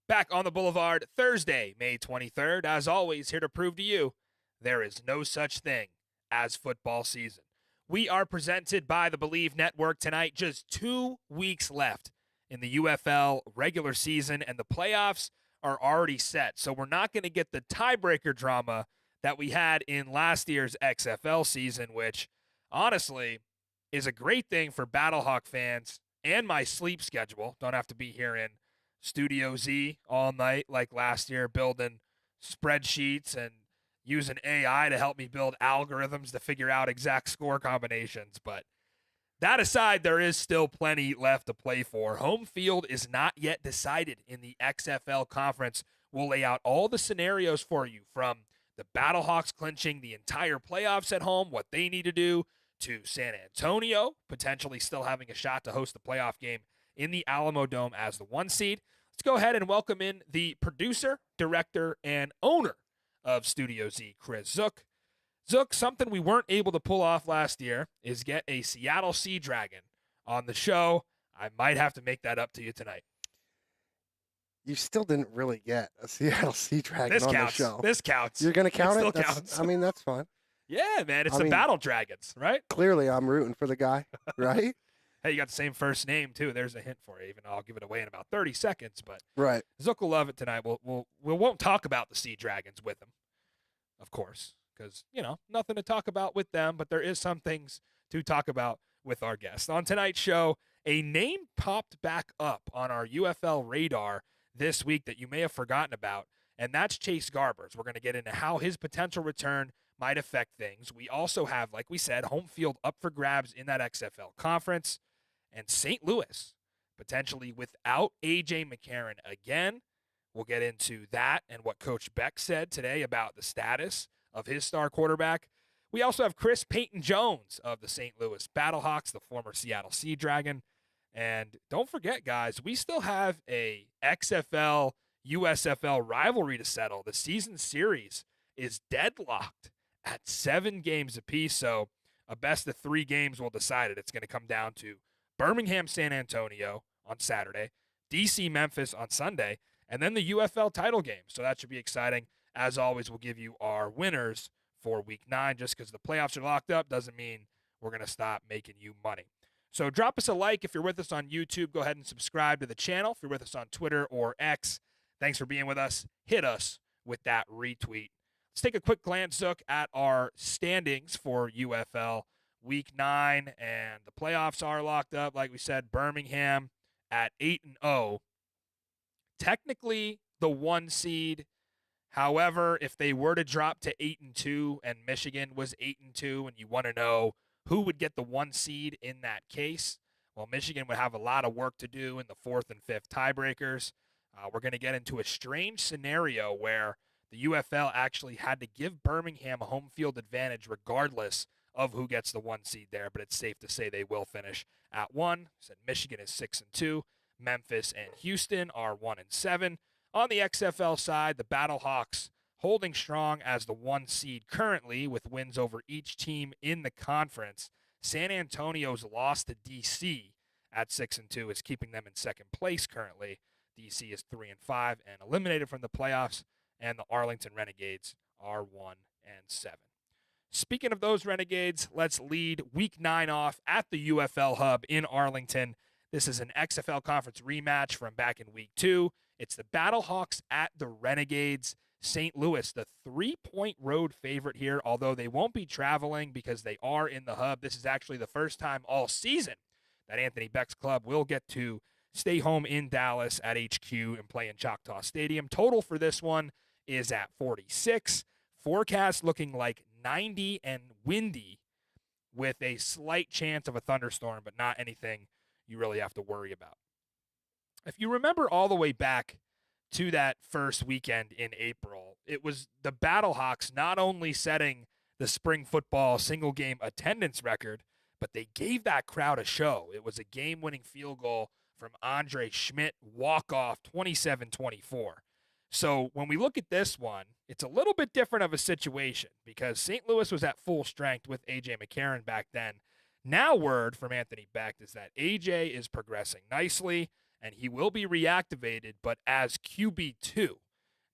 Back on the Boulevard, Thursday, May 23rd. As always, here to prove to you there is no such thing as football season. We are presented by the Believe Network tonight. Just 2 weeks left in the UFL regular season, and the playoffs are already set. So we're not going to get the tiebreaker drama that we had in last year's XFL season, which honestly is a great thing for Battlehawk fans and my sleep schedule. Don't have to be here in Studio Z all night like last year, building spreadsheets and using AI to help me build algorithms to figure out exact score combinations. But that aside, there is still plenty left to play for. Home field is not yet decided in the XFL Conference. We'll lay out all the scenarios for you, from the Battlehawks clinching the entire playoffs at home, what they need to do, to San Antonio potentially still having a shot to host the playoff game in the Alamo Dome as the 1 seed. Let's go ahead and welcome in the producer, director, and owner of Studio Z, Chris Zook. Zook, something we weren't able to pull off last year is get a Seattle Sea Dragon on the show. I might have to make that up to you tonight. You still didn't really get a Seattle Sea Dragon This on counts. the show. This counts. You're going to count it? Still counts. I mean, that's fine. Yeah, man. It's the Battle Dragons, right? Clearly, I'm rooting for the guy, right? Hey, you got the same first name, too. There's a hint for you, even though I'll give it away in about 30 seconds. But right. Zook will love it tonight. We won't talk about the Sea Dragons with him, of course, because, nothing to talk about with them, but there is some things to talk about with our guests. On tonight's show, a name popped back up on our UFL radar this week that you may have forgotten about, and that's Chase Garbers. We're going to get into how his potential return might affect things. We also have, like we said, home field up for grabs in that XFL Conference, and St. Louis potentially without AJ McCarron again. We'll get into that and what Coach Beck said today about the status of his star quarterback. We also have Chris Payton-Jones of the St. Louis Battlehawks, the former Seattle Sea Dragon. And don't forget, guys, we still have a XFL USFL rivalry to settle. The season series is deadlocked at 7 games apiece, so a best of 3 games will decide it. It's going to come down to Birmingham, San Antonio on Saturday, DC, Memphis on Sunday, and then the UFL title game. So that should be exciting. As always, we'll give you our winners for Week 9. Just because the playoffs are locked up doesn't mean we're going to stop making you money. So drop us a like if you're with us on YouTube. Go ahead and subscribe to the channel. If you're with us on Twitter or X, thanks for being with us. Hit us with that retweet. Let's take a quick glance, Zook, at our standings for UFL Week 9, and the playoffs are locked up. Like we said, Birmingham at 8-0. Technically the 1 seed. However, if they were to drop to 8-2 and Michigan was 8-2, and you want to know who would get the 1 seed in that case, well, Michigan would have a lot of work to do in the 4th and 5th tiebreakers. We're going to get into a strange scenario where the UFL actually had to give Birmingham a home field advantage regardless of who gets the 1 seed there, but it's safe to say they will finish at 1. So Michigan is 6-2. Memphis and Houston are 1-7. On the XFL side, the Battlehawks holding strong as the 1 seed currently with wins over each team in the conference. San Antonio's loss to DC at 6-2 is keeping them in 2nd place currently. DC is 3-5 and eliminated from the playoffs, and the Arlington Renegades are 1-7. Speaking of those Renegades, let's lead Week 9 off at the UFL Hub in Arlington. This is an XFL Conference rematch from back in Week 2. It's the Battlehawks at the Renegades. St. Louis, the 3-point road favorite here, although they won't be traveling because they are in the Hub. This is actually the first time all season that Anthony Beck's club will get to stay home in Dallas at HQ and play in Choctaw Stadium. Total for this one is at 46. Forecast looking like 90 and windy with a slight chance of a thunderstorm, but not anything you really have to worry about. If you remember all the way back to that first weekend in April, it was the Battlehawks not only setting the spring football single game attendance record, but they gave that crowd a show. It was a game-winning field goal from Andre Schmidt, walk-off 27-24. So when we look at this one, it's a little bit different of a situation because St. Louis was at full strength with AJ McCarron back then. Now word from Anthony Beck is that AJ is progressing nicely and he will be reactivated, but as QB2.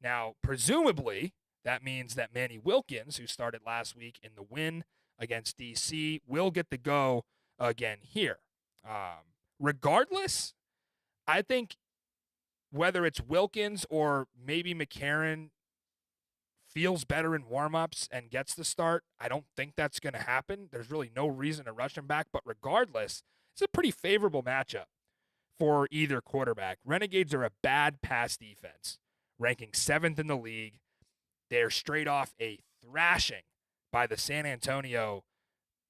Now, presumably, that means that Manny Wilkins, who started last week in the win against DC, will get the go again here. Regardless, I think whether it's Wilkins or maybe McCarron feels better in warmups and gets the start, I don't think that's going to happen. There's really no reason to rush him back. But regardless, it's a pretty favorable matchup for either quarterback. Renegades are a bad pass defense, ranking 7th in the league. They're straight off a thrashing by the San Antonio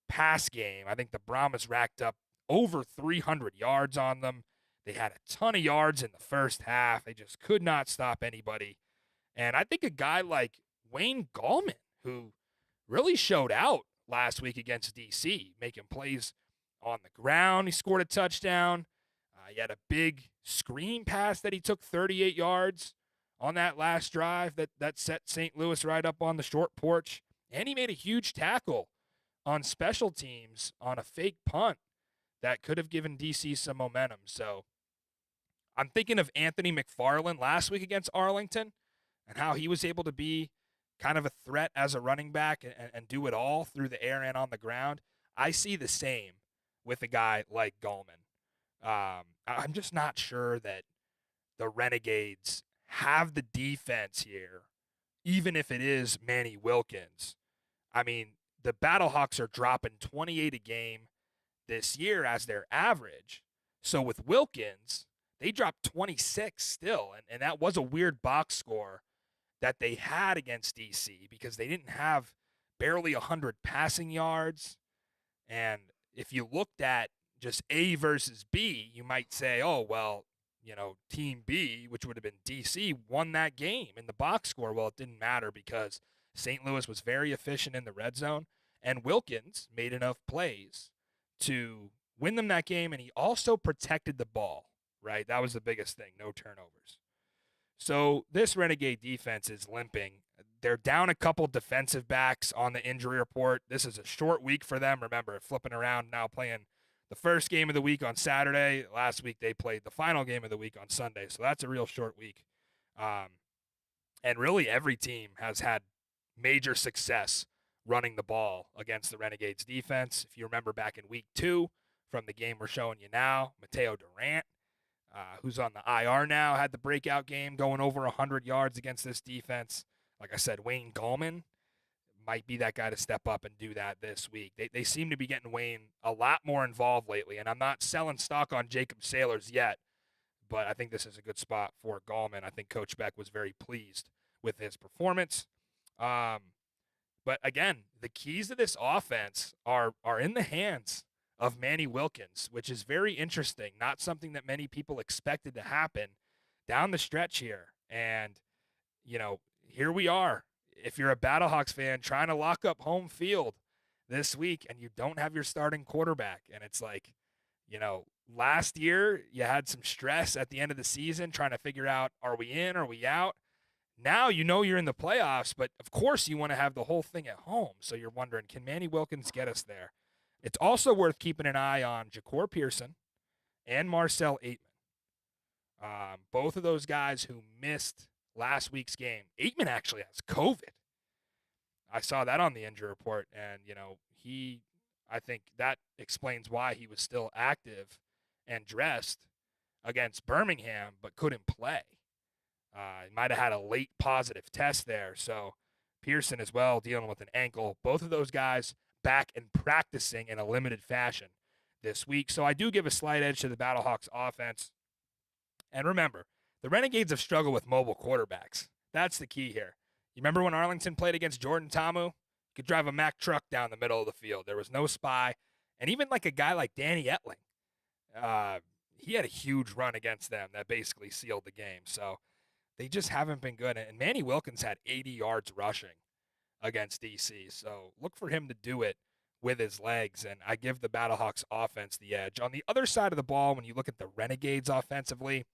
pass game. I think the Brahmas racked up over 300 yards on them. They had a ton of yards in the first half. They just could not stop anybody. And I think a guy like Wayne Gallman, who really showed out last week against DC, making plays on the ground. He scored a touchdown. He had a big screen pass that he took 38 yards on that last drive that set St. Louis right up on the short porch. And he made a huge tackle on special teams on a fake punt that could have given DC some momentum. So I'm thinking of Anthony McFarland last week against Arlington and how he was able to be kind of a threat as a running back and do it all through the air and on the ground. I see the same with a guy like Gallman. I'm just not sure that the Renegades have the defense here, even if it is Manny Wilkins. I mean, the Battlehawks are dropping 28 a game this year as their average. So with Wilkins, they dropped 26 still, and that was a weird box score that they had against DC because they didn't have barely 100 passing yards. And if you looked at just A versus B, you might say, oh, well, Team B, which would have been DC, won that game in the box score. Well, it didn't matter because St. Louis was very efficient in the red zone, and Wilkins made enough plays to win them that game, and he also protected the ball, right? That was the biggest thing, no turnovers. So this Renegade defense is limping. They're down a couple defensive backs on the injury report. This is a short week for them. Remember, flipping around now, playing the first game of the week on Saturday. Last week they played the final game of the week on Sunday. So that's a real short week. And really every team has had major success running the ball against the Renegades defense. If you remember back in week 2 from the game we're showing you now, Mateo Durant, who's on the IR now, had the breakout game going over 100 yards against this defense. Like I said, Wayne Gallman might be that guy to step up and do that this week. They seem to be getting Wayne a lot more involved lately, and I'm not selling stock on Jacob Sailors yet, but I think this is a good spot for Gallman. I think Coach Beck was very pleased with his performance. But again, the keys to this offense are in the hands of Manny Wilkins, which is very interesting. Not something that many people expected to happen down the stretch here. And, here we are. If you're a Battlehawks fan trying to lock up home field this week and you don't have your starting quarterback, and it's like, last year you had some stress at the end of the season trying to figure out, are we in, are we out? Now you're in the playoffs, but of course you want to have the whole thing at home. So you're wondering, can Manny Wilkins get us there? It's also worth keeping an eye on Ja'Cour Pearson and Marcel Aitman. Both of those guys who missed last week's game. Aitman actually has COVID. I saw that on the injury report, and, I think that explains why he was still active and dressed against Birmingham, but couldn't play. He might have had a late positive test there. So Pearson as well dealing with an ankle. Both of those guys back and practicing in a limited fashion this week. So I do give a slight edge to the Battlehawks offense. And remember, the Renegades have struggled with mobile quarterbacks. That's the key here. You remember when Arlington played against Jordan Ta'amu? You could drive a Mack truck down the middle of the field. There was no spy. And even like a guy like Danny Etling, he had a huge run against them that basically sealed the game. So they just haven't been good. And Manny Wilkins had 80 yards rushing against DC. So look for him to do it with his legs. And I give the Battlehawks offense the edge. On the other side of the ball, when you look at the Renegades offensively,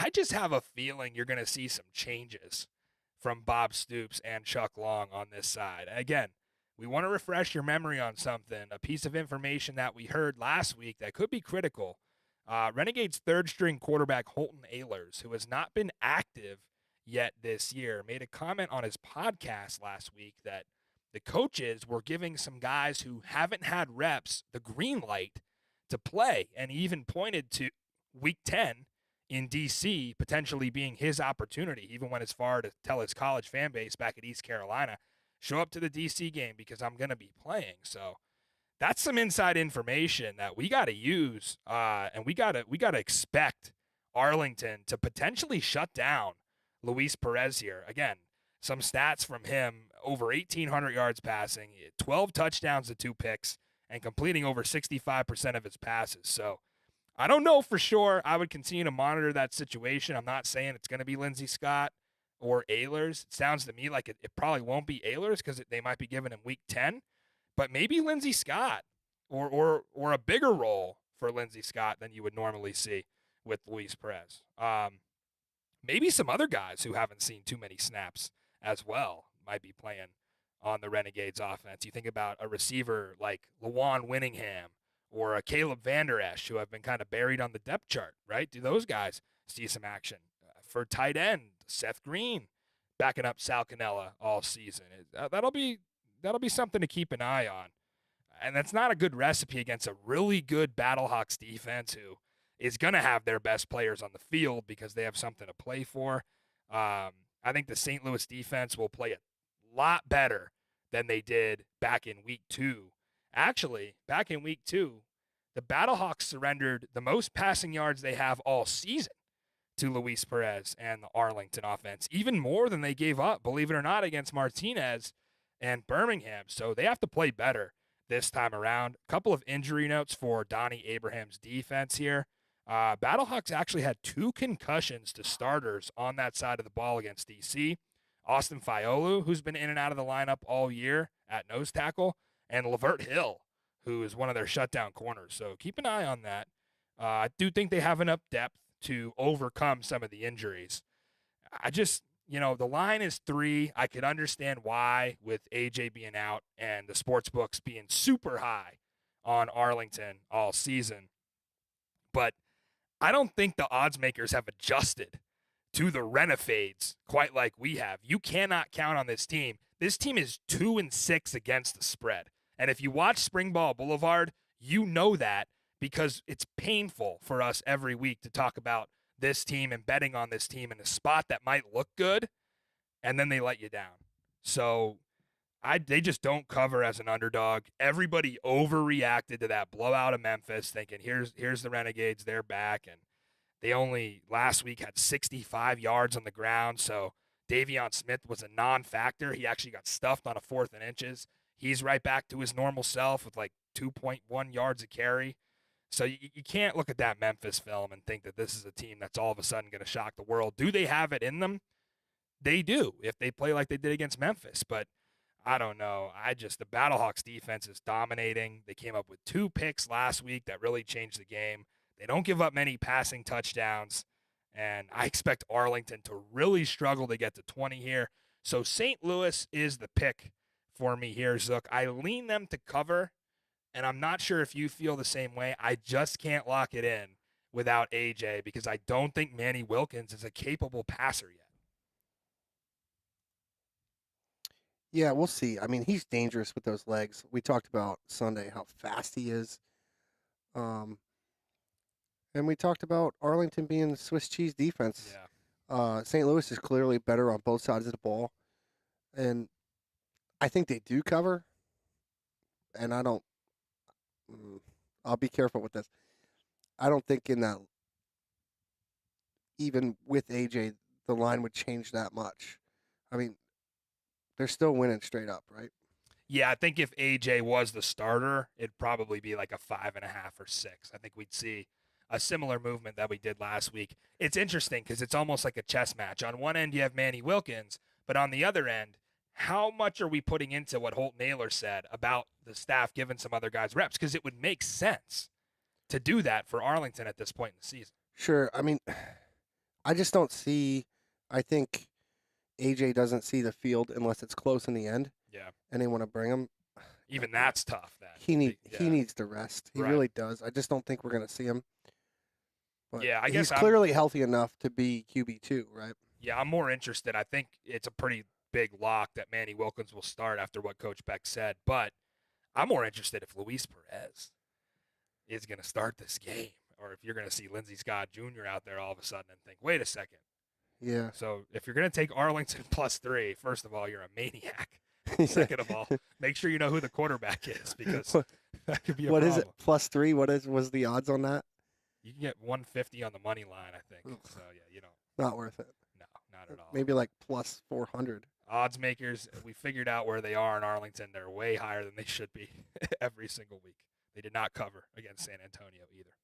I just have a feeling you're going to see some changes from Bob Stoops and Chuck Long on this side. Again, we want to refresh your memory on something, a piece of information that we heard last week that could be critical. Renegades third-string quarterback Holton Ahlers, who has not been active yet this year, made a comment on his podcast last week that the coaches were giving some guys who haven't had reps the green light to play, and he even pointed to Week 10 in D.C. potentially being his opportunity. He even went as far to tell his college fan base back at East Carolina, show up to the D.C. game because I'm going to be playing. So that's some inside information that we got to use, and we got to expect Arlington to potentially shut down Luis Perez here. Again, some stats from him: over 1,800 yards passing, 12 touchdowns to 2 picks, and completing over 65% of his passes. So I don't know for sure. I would continue to monitor that situation. I'm not saying it's going to be Lindsey Scott or Ahlers. It sounds to me like it probably won't be Ahlers because they might be giving him Week 10. But maybe Lindsey Scott or a bigger role for Lindsey Scott than you would normally see with Luis Perez. Maybe some other guys who haven't seen too many snaps as well might be playing on the Renegades offense. You think about a receiver like Lawan Winningham or a Caleb Van Der Esch, who have been kind of buried on the depth chart, right? Do those guys see some action? For tight end, Seth Green backing up Sal Cannella all season. That'll be something to keep an eye on. And that's not a good recipe against a really good Battlehawks defense who is going to have their best players on the field because they have something to play for. I think the St. Louis defense will play a lot better than they did back in Week 2. Actually, back in Week 2, the Battlehawks surrendered the most passing yards they have all season to Luis Perez and the Arlington offense, even more than they gave up, believe it or not, against Martinez and Birmingham. So they have to play better this time around. A couple of injury notes for Donnie Abraham's defense here. Battlehawks actually had 2 concussions to starters on that side of the ball against DC. Austin Fiolu, who's been in and out of the lineup all year at nose tackle, and Lavert Hill, who is one of their shutdown corners. So keep an eye on that. I do think they have enough depth to overcome some of the injuries. I just, the line is 3. I could understand why with AJ being out and the sports books being super high on Arlington all season. But I don't think the odds makers have adjusted to the Renegades quite like we have. You cannot count on this team. This team is 2-6 against the spread. And if you watch Springball Boulevard, you know that because it's painful for us every week to talk about this team and betting on this team in a spot that might look good, and then they let you down. So they just don't cover as an underdog. Everybody overreacted to that blowout of Memphis, thinking here's the Renegades, they're back, and they only last week had 65 yards on the ground. So Davion Smith was a non-factor. He actually got stuffed on a 4th and inches. He's right back to his normal self with like 2.1 yards a carry. So you can't look at that Memphis film and think that this is a team that's all of a sudden going to shock the world. Do they have it in them? They do, if they play like they did against Memphis. But I don't know. The Battlehawks defense is dominating. They came up with 2 picks last week that really changed the game. They don't give up many passing touchdowns. And I expect Arlington to really struggle to get to 20 here. So St. Louis is the pick for me here, Zook. I lean them to cover. And I'm not sure if you feel the same way. I just can't lock it in without AJ because I don't think Manny Wilkins is a capable passer yet. Yeah, we'll see. I mean, he's dangerous with those legs. We talked about Sunday how fast he is. And we talked about Arlington being the Swiss cheese defense. Yeah. St. Louis is clearly better on both sides of the ball. And I think they do cover. And I'll be careful with this. I don't think even with AJ, the line would change that much. I mean, they're still winning straight up, right? Yeah, I think if AJ was the starter, it'd probably be like a 5.5 or 6. I think we'd see a similar movement that we did last week. It's interesting because it's almost like a chess match. On one end, you have Manny Wilkins, but on the other end, how much are we putting into what Holton Ahlers said about the staff giving some other guys reps? Because it would make sense to do that for Arlington at this point in the season. Sure. I mean, I just don't see – I think AJ doesn't see the field unless it's close in the end. Yeah. And they want to bring him. Even that's tough then. He needs to rest. He really does. I just don't think we're going to see him. But Yeah, I he's guess clearly healthy enough to be QB2, right? I'm more interested. I think it's a pretty big lock that Manny Wilkins will start after what Coach Beck said. But I'm more interested if Luis Perez is going to start this game, or if you're going to see Lindsey Scott Jr. out there all of a sudden and think, wait a second. Yeah. So if you're going to take Arlington +3, first of all, you're a maniac. Second of all, make sure you know who the quarterback is, because that could be a problem. What is it? +3? Was the odds on that? You can get 150 on the money line, I think. Ugh. So yeah, you don't. Not worth it. No, not at all. Maybe like +400. Odds makers, we figured out where they are in Arlington. They're way higher than they should be every single week. They did not cover against San Antonio either.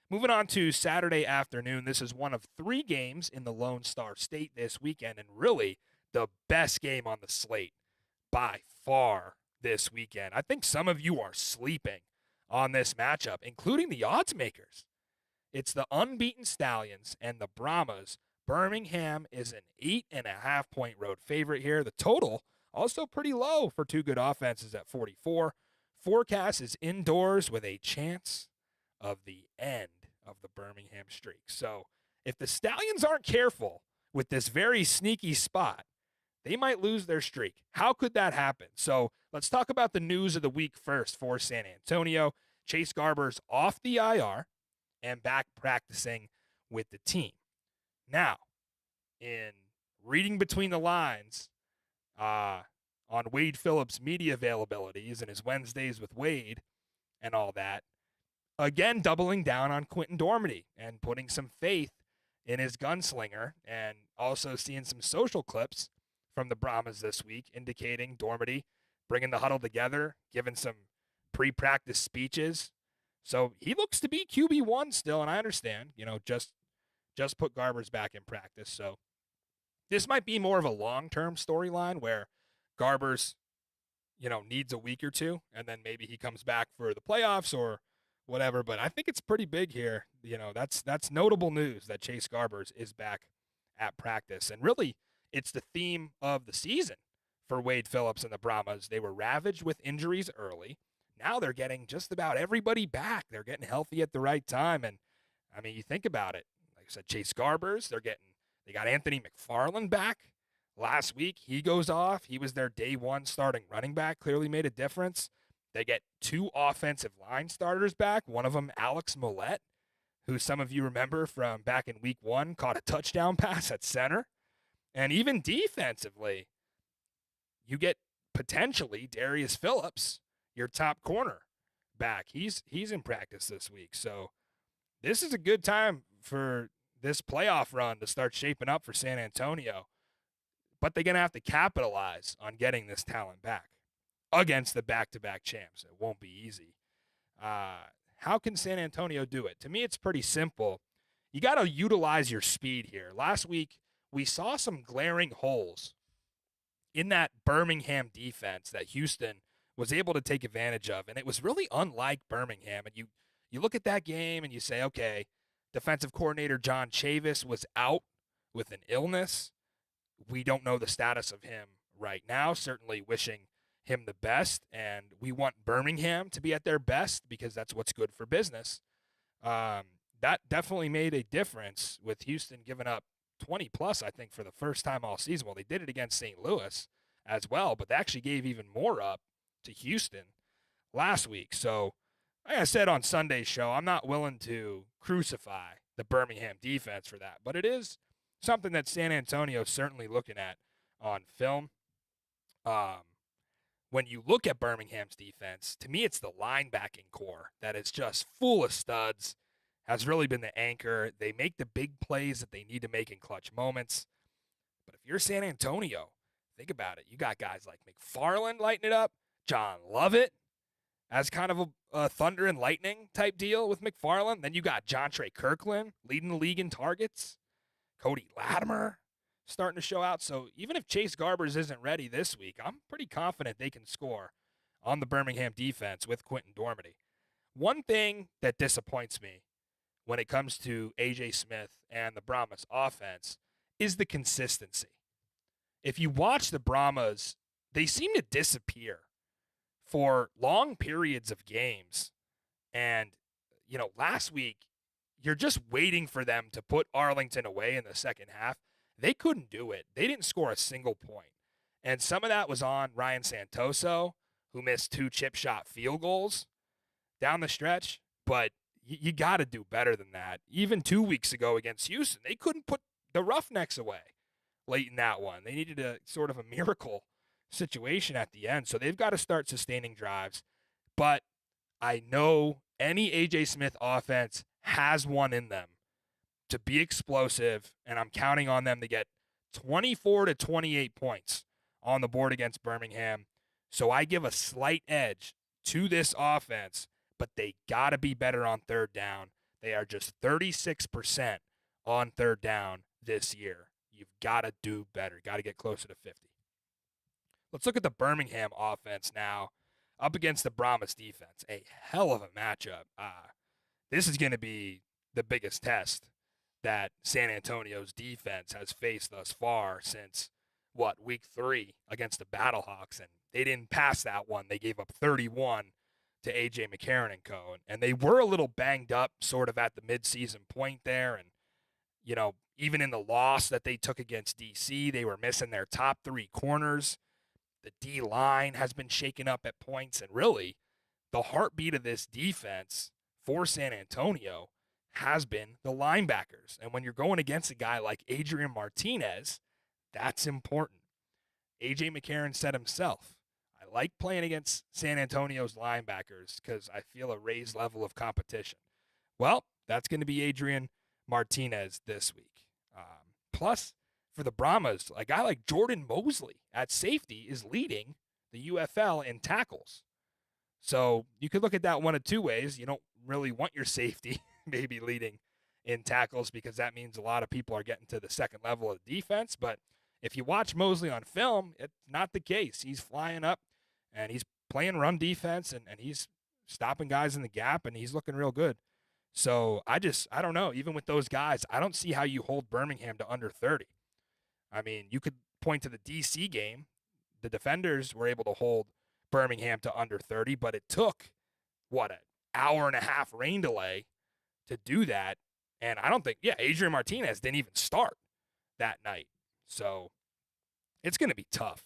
Moving on to Saturday afternoon, this is one of 3 games in the Lone Star State this weekend, and really the best game on the slate by far this weekend. I think some of you are sleeping on this matchup, including the odds makers. It's the unbeaten Stallions and the Brahmas. Birmingham is an 8.5-point road favorite here. The total also pretty low for 2 good offenses at 44. Forecast is indoors with a chance of the end of the Birmingham streak. So if the Stallions aren't careful with this very sneaky spot, they might lose their streak. How could that happen? So let's talk about the news of the week first for San Antonio. Chase Garber's off the IR and back practicing with the team. Now, in reading between the lines on Wade Phillips' media availabilities and his Wednesdays with Wade and all that, again doubling down on Quentin Dormady and putting some faith in his gunslinger, and also seeing some social clips from the Brahmas this week indicating Dormady bringing the huddle together, giving some pre-practice speeches. So he looks to be QB1 still, and I understand, just put Garber's back in practice. So this might be more of a long-term storyline where Garber's, needs a week or two, and then maybe he comes back for the playoffs or whatever. But I think it's pretty big here. That's notable news that Chase Garber's is back at practice. And really, it's the theme of the season for Wade Phillips and the Brahmas. They were ravaged with injuries early. Now they're getting just about everybody back. They're getting healthy at the right time. And, I mean, you think about it. Like I said, Chase Garber's, they got Anthony McFarland back. Last week, he goes off. He was their day one starting running back, clearly made a difference. They get 2 offensive line starters back. One of them, Alex Millette, who some of you remember from back in week 1, caught a touchdown pass at center. And even defensively, you get potentially Darius Phillips, your top corner, back. He's in practice this week. So this is a good time for this playoff run to start shaping up for San Antonio. But they're going to have to capitalize on getting this talent back against the back-to-back champs. It won't be easy. How can San Antonio do it? To me, it's pretty simple. You got to utilize your speed here. Last week, we saw some glaring holes in that Birmingham defense that Houston was able to take advantage of, and it was really unlike Birmingham. And you look at that game and you say, okay, defensive coordinator John Chavis was out with an illness. We don't know the status of him right now, certainly wishing him the best, and we want Birmingham to be at their best because that's what's good for business. That definitely made a difference with Houston giving up 20-plus, I think, for the first time all season. Well, they did it against St. Louis as well, but they actually gave even more up to Houston last week. So, like I said on Sunday's show, I'm not willing to crucify the Birmingham defense for that, but it is something that San Antonio is certainly looking at on film. When you look at Birmingham's defense, to me, it's the linebacking core that is just full of studs, has really been the anchor. They make the big plays that they need to make in clutch moments. But if you're San Antonio, think about it. You got guys like McFarland lighting it up, John Lovett as kind of a thunder and lightning type deal with McFarland. Then you got Jontre Kirkland leading the league in targets. Cody Latimer starting to show out. So even if Chase Garbers isn't ready this week, I'm pretty confident they can score on the Birmingham defense with Quentin Dormady. One thing that disappoints me when it comes to AJ Smith and the Brahmas offense is the consistency. If you watch the Brahmas, they seem to disappear for long periods of games. And, last week, you're just waiting for them to put Arlington away in the second half. They couldn't do it. They didn't score a single point. And some of that was on Ryan Santoso, who missed 2 chip shot field goals down the stretch. But you got to do better than that. Even 2 weeks ago against Houston, they couldn't put the Roughnecks away late in that one. They needed a sort of a miracle situation at the end. So they've got to start sustaining drives. But I know any A.J. Smith offense has one in them to be explosive, and I'm counting on them to get 24 to 28 points on the board against Birmingham. So I give a slight edge to this offense, but they got to be better on third down. They are just 36% on third down this year. You've got to do better. Got to get closer to 50. Let's look at the Birmingham offense now up against the Brahmas defense. A hell of a matchup. This is going to be the biggest test that San Antonio's defense has faced thus far since, week 3 against the Battlehawks. And they didn't pass that one. They gave up 31 to AJ McCarron and co. And they were a little banged up sort of at the midseason point there. And, even in the loss that they took against DC, they were missing their top 3 corners. The D-line has been shaken up at points. And really, the heartbeat of this defense for San Antonio has been the linebackers. And when you're going against a guy like Adrian Martinez, that's important. AJ McCarron said himself, I like playing against San Antonio's linebackers because I feel a raised level of competition. Well, that's going to be Adrian Martinez this week. Plus, for the Brahmas, a guy like Jordan Mosley at safety is leading the UFL in tackles. So you could look at that one of 2 ways. You don't really want your safety maybe leading in tackles because that means a lot of people are getting to the second level of defense. But if you watch Mosley on film, it's not the case. He's flying up and he's playing run defense and he's stopping guys in the gap and he's looking real good. So I don't know. Even with those guys, I don't see how you hold Birmingham to under 30. I mean, you could point to the DC game. The defenders were able to hold Birmingham to under 30, but it took, an hour and a half rain delay to do that. And I don't think, Adrian Martinez didn't even start that night. So it's going to be tough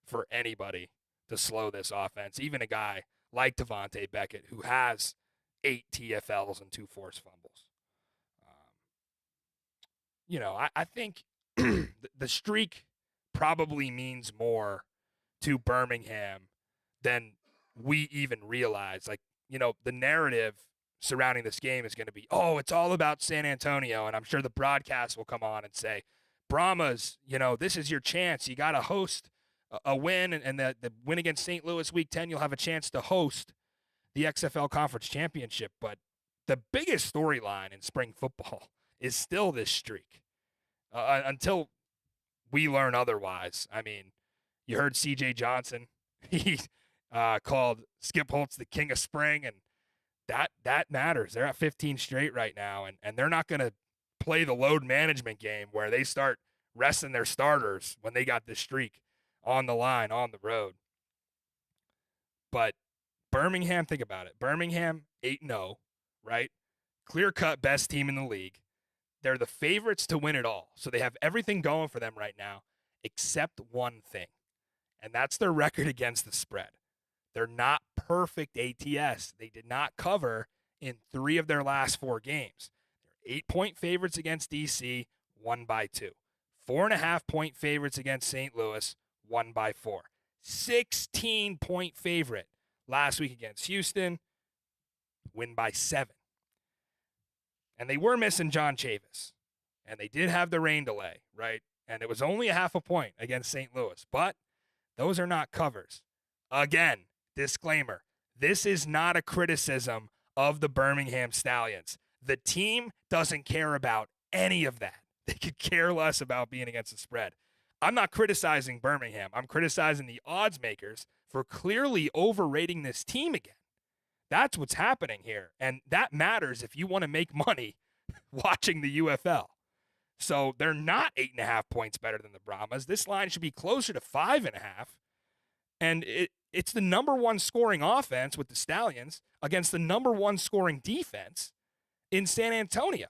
for anybody to slow this offense, even a guy like Devontae Beckett, who has 8 TFLs and 2 forced fumbles. I think the streak probably means more to Birmingham than we even realize. The narrative surrounding this game is going to be, it's all about San Antonio. And I'm sure the broadcast will come on and say, Brahmas, this is your chance. You got to host a win. And the win against St. Louis week 10, you'll have a chance to host the XFL Conference Championship. But the biggest storyline in spring football is still this streak until we learn otherwise. I mean, you heard C.J. Johnson. He called Skip Holtz the king of spring, and that matters. They're at 15 straight right now, and they're not going to play the load management game where they start resting their starters when they got this streak on the line, on the road. But Birmingham, think about it. Birmingham, 8-0, right? Clear-cut best team in the league. They're the favorites to win it all. So they have everything going for them right now except one thing, and that's their record against the spread. They're not perfect ATS. They did not cover in 3 of their last 4 games. They're 8-point favorites against DC, won by 2. 4.5-point favorites against St. Louis, won by 4. 16-point favorite last week against Houston, win by 7. And they were missing John Chavis. And they did have the rain delay, right? And it was only a 0.5 point against St. Louis. But those are not covers. Again, disclaimer, this is not a criticism of the Birmingham Stallions. The team doesn't care about any of that. They could care less about being against the spread. I'm not criticizing Birmingham. I'm criticizing the odds makers for clearly overrating this team again. That's what's happening here. And that matters if you want to make money watching the UFL. So they're not 8.5 points better than the Brahmas. This line should be closer to 5.5. And it's the number 1 scoring offense with the Stallions against the number 1 scoring defense. in San Antonio.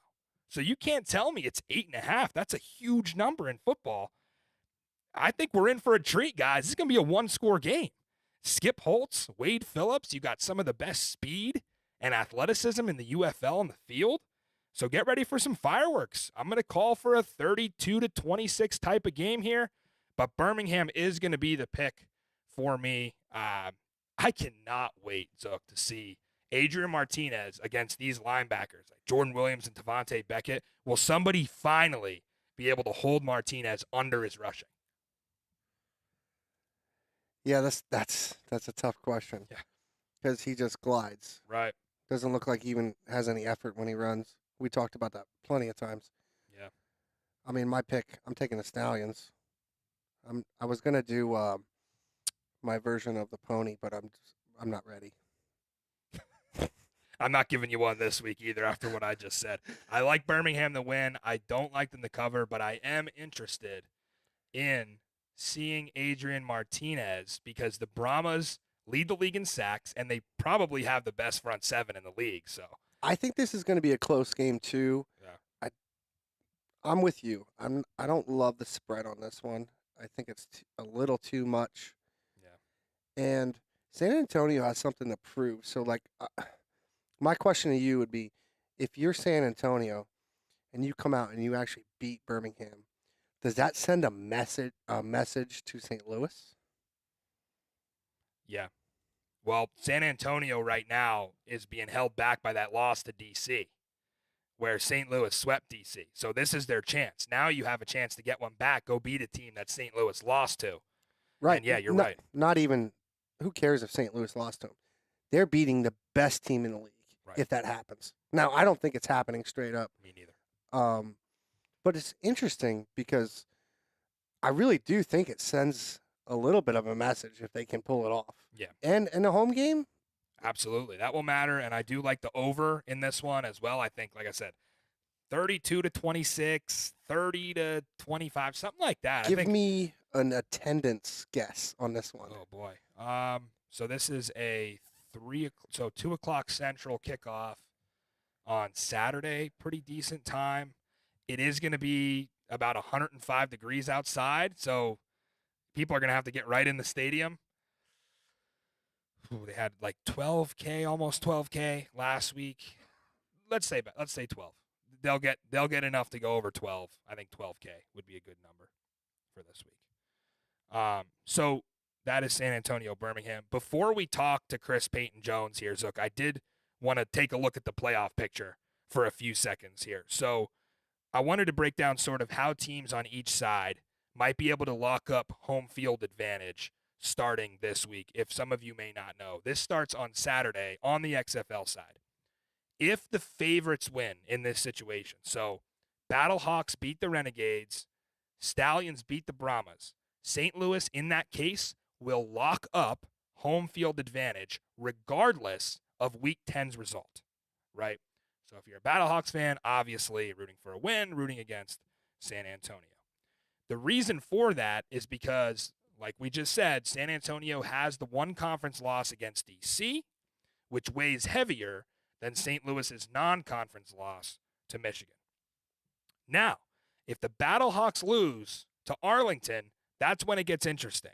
So you can't tell me it's 8.5. That's a huge number in football. I think we're in for a treat, guys. This is going to be a one-score game. Skip Holtz, Wade Phillips, you got some of the best speed and athleticism in the UFL on the field. So get ready for some fireworks. I'm going to call for a 32-26 type of game here, but Birmingham is going to be the pick for me. I cannot wait, Zook, to see Adrian Martinez against these linebackers like Jordan Williams and Tavante Beckett. Will somebody finally be able to hold Martinez under his rushing? Yeah, that's a tough question. Yeah. Because he just glides. Right. Doesn't look like he even has any effort when he runs. We talked about that plenty of times. Yeah. I mean, my pick, I'm taking the Stallions. I was gonna do my version of the pony, but I'm not ready. I'm not giving you one this week either after what I just said. I like Birmingham to win. I don't like them to cover, but I am interested in seeing Adrian Martinez because the Brahmas lead the league in sacks, and they probably have the best front seven in the league. So I think this is going to be a close game too. Yeah. I'm with you. I don't love the spread on this one. I think it's a little too much. Yeah. And San Antonio has something to prove. So, like, my question to you would be, if you're San Antonio and you come out and you actually beat Birmingham, does that send a message to St. Louis? Yeah. Well, San Antonio right now is being held back by that loss to D.C., where St. Louis swept D.C. So this is their chance. Now you have a chance to get one back. Go beat a team that St. Louis lost to. Right. And yeah, you're right. Not even – who cares if St. Louis lost to them? They're beating the best team in the league if that happens. Now, I don't think it's happening straight up. Me neither. But it's interesting because I really do think it sends a little bit of a message if they can pull it off. Yeah. And in the home game? Absolutely. That will matter, and I do like the over in this one as well. I think, like I said, 32-26, 30-25, something like that. Give me an attendance guess on this one. Oh, boy. So this is a 2 o'clock Central kickoff on Saturday. Pretty decent time. It is going to be about 105 degrees outside, so people are going to have to get right in the stadium. Ooh, they had like 12K, almost 12K last week. Let's say 12. They'll get enough to go over 12. I think 12K would be a good number for this week. So that is San Antonio, Birmingham. Before we talk to Chris Payton-Jones here, Zook, I did want to take a look at the playoff picture for a few seconds here. So I wanted to break down sort of how teams on each side might be able to lock up home field advantage starting this week, if some of you may not know. This starts on Saturday on the XFL side. If the favorites win in this situation, so Battlehawks beat the Renegades, Stallions beat the Brahmas, St. Louis in that case will lock up home field advantage regardless of Week 10's result, right? So if you're a Battlehawks fan, obviously rooting for a win, rooting against San Antonio. The reason for that is because, like we just said, San Antonio has the one conference loss against D.C., which weighs heavier than St. Louis's non-conference loss to Michigan. Now, if the Battlehawks lose to Arlington, that's when it gets interesting.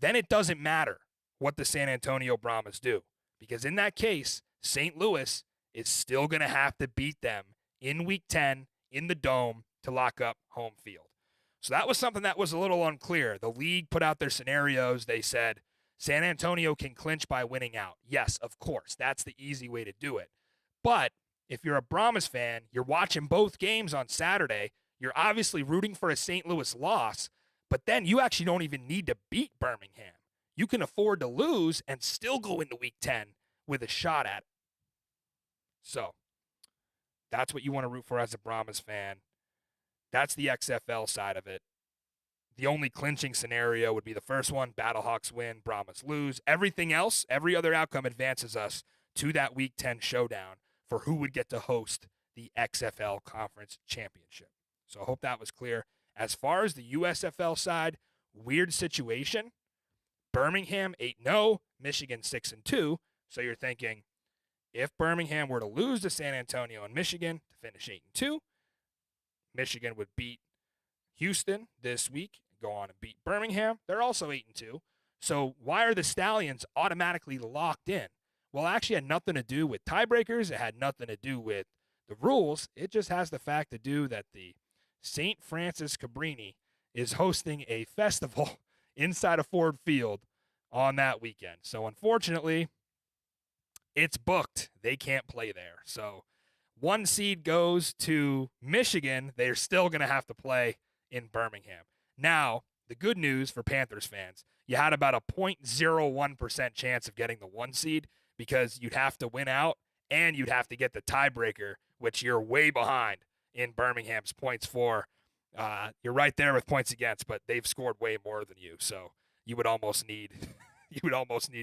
Then it doesn't matter what the San Antonio Brahmas do, because in that case, St. Louis is still going to have to beat them in Week 10 in the Dome to lock up home field. So that was something that was a little unclear. The league put out their scenarios. They said San Antonio can clinch by winning out. Yes, of course. That's the easy way to do it. But if you're a Brahmas fan, you're watching both games on Saturday. You're obviously rooting for a St. Louis loss, but then you actually don't even need to beat Birmingham. You can afford to lose and still go into Week 10 with a shot at it. So that's what you want to root for as a Brahmas fan. That's the XFL side of it. The only clinching scenario would be the first one, Battlehawks win, Brahmas lose. Everything else, every other outcome advances us to that Week 10 showdown for who would get to host the XFL Conference Championship. So I hope that was clear. As far as the USFL side, weird situation. Birmingham 8-0, Michigan 6-2. So you're thinking, if Birmingham were to lose to San Antonio and Michigan to finish 8-2, Michigan would beat Houston this week, go on and beat Birmingham. They're also 8-2. So why are the Stallions automatically locked in? Well, it actually had nothing to do with tiebreakers. It had nothing to do with the rules. It just has the fact to do that the St. Francis Cabrini is hosting a festival inside of Ford Field on that weekend. So unfortunately, it's booked. They can't play there. So one seed goes to Michigan. They're still going to have to play in Birmingham. Now, the good news for Panthers fans, you had about a 0.01% chance of getting the one seed because you'd have to win out and you'd have to get the tiebreaker, which you're way behind in Birmingham's points for. You're right there with points against, but they've scored way more than you. So you would almost need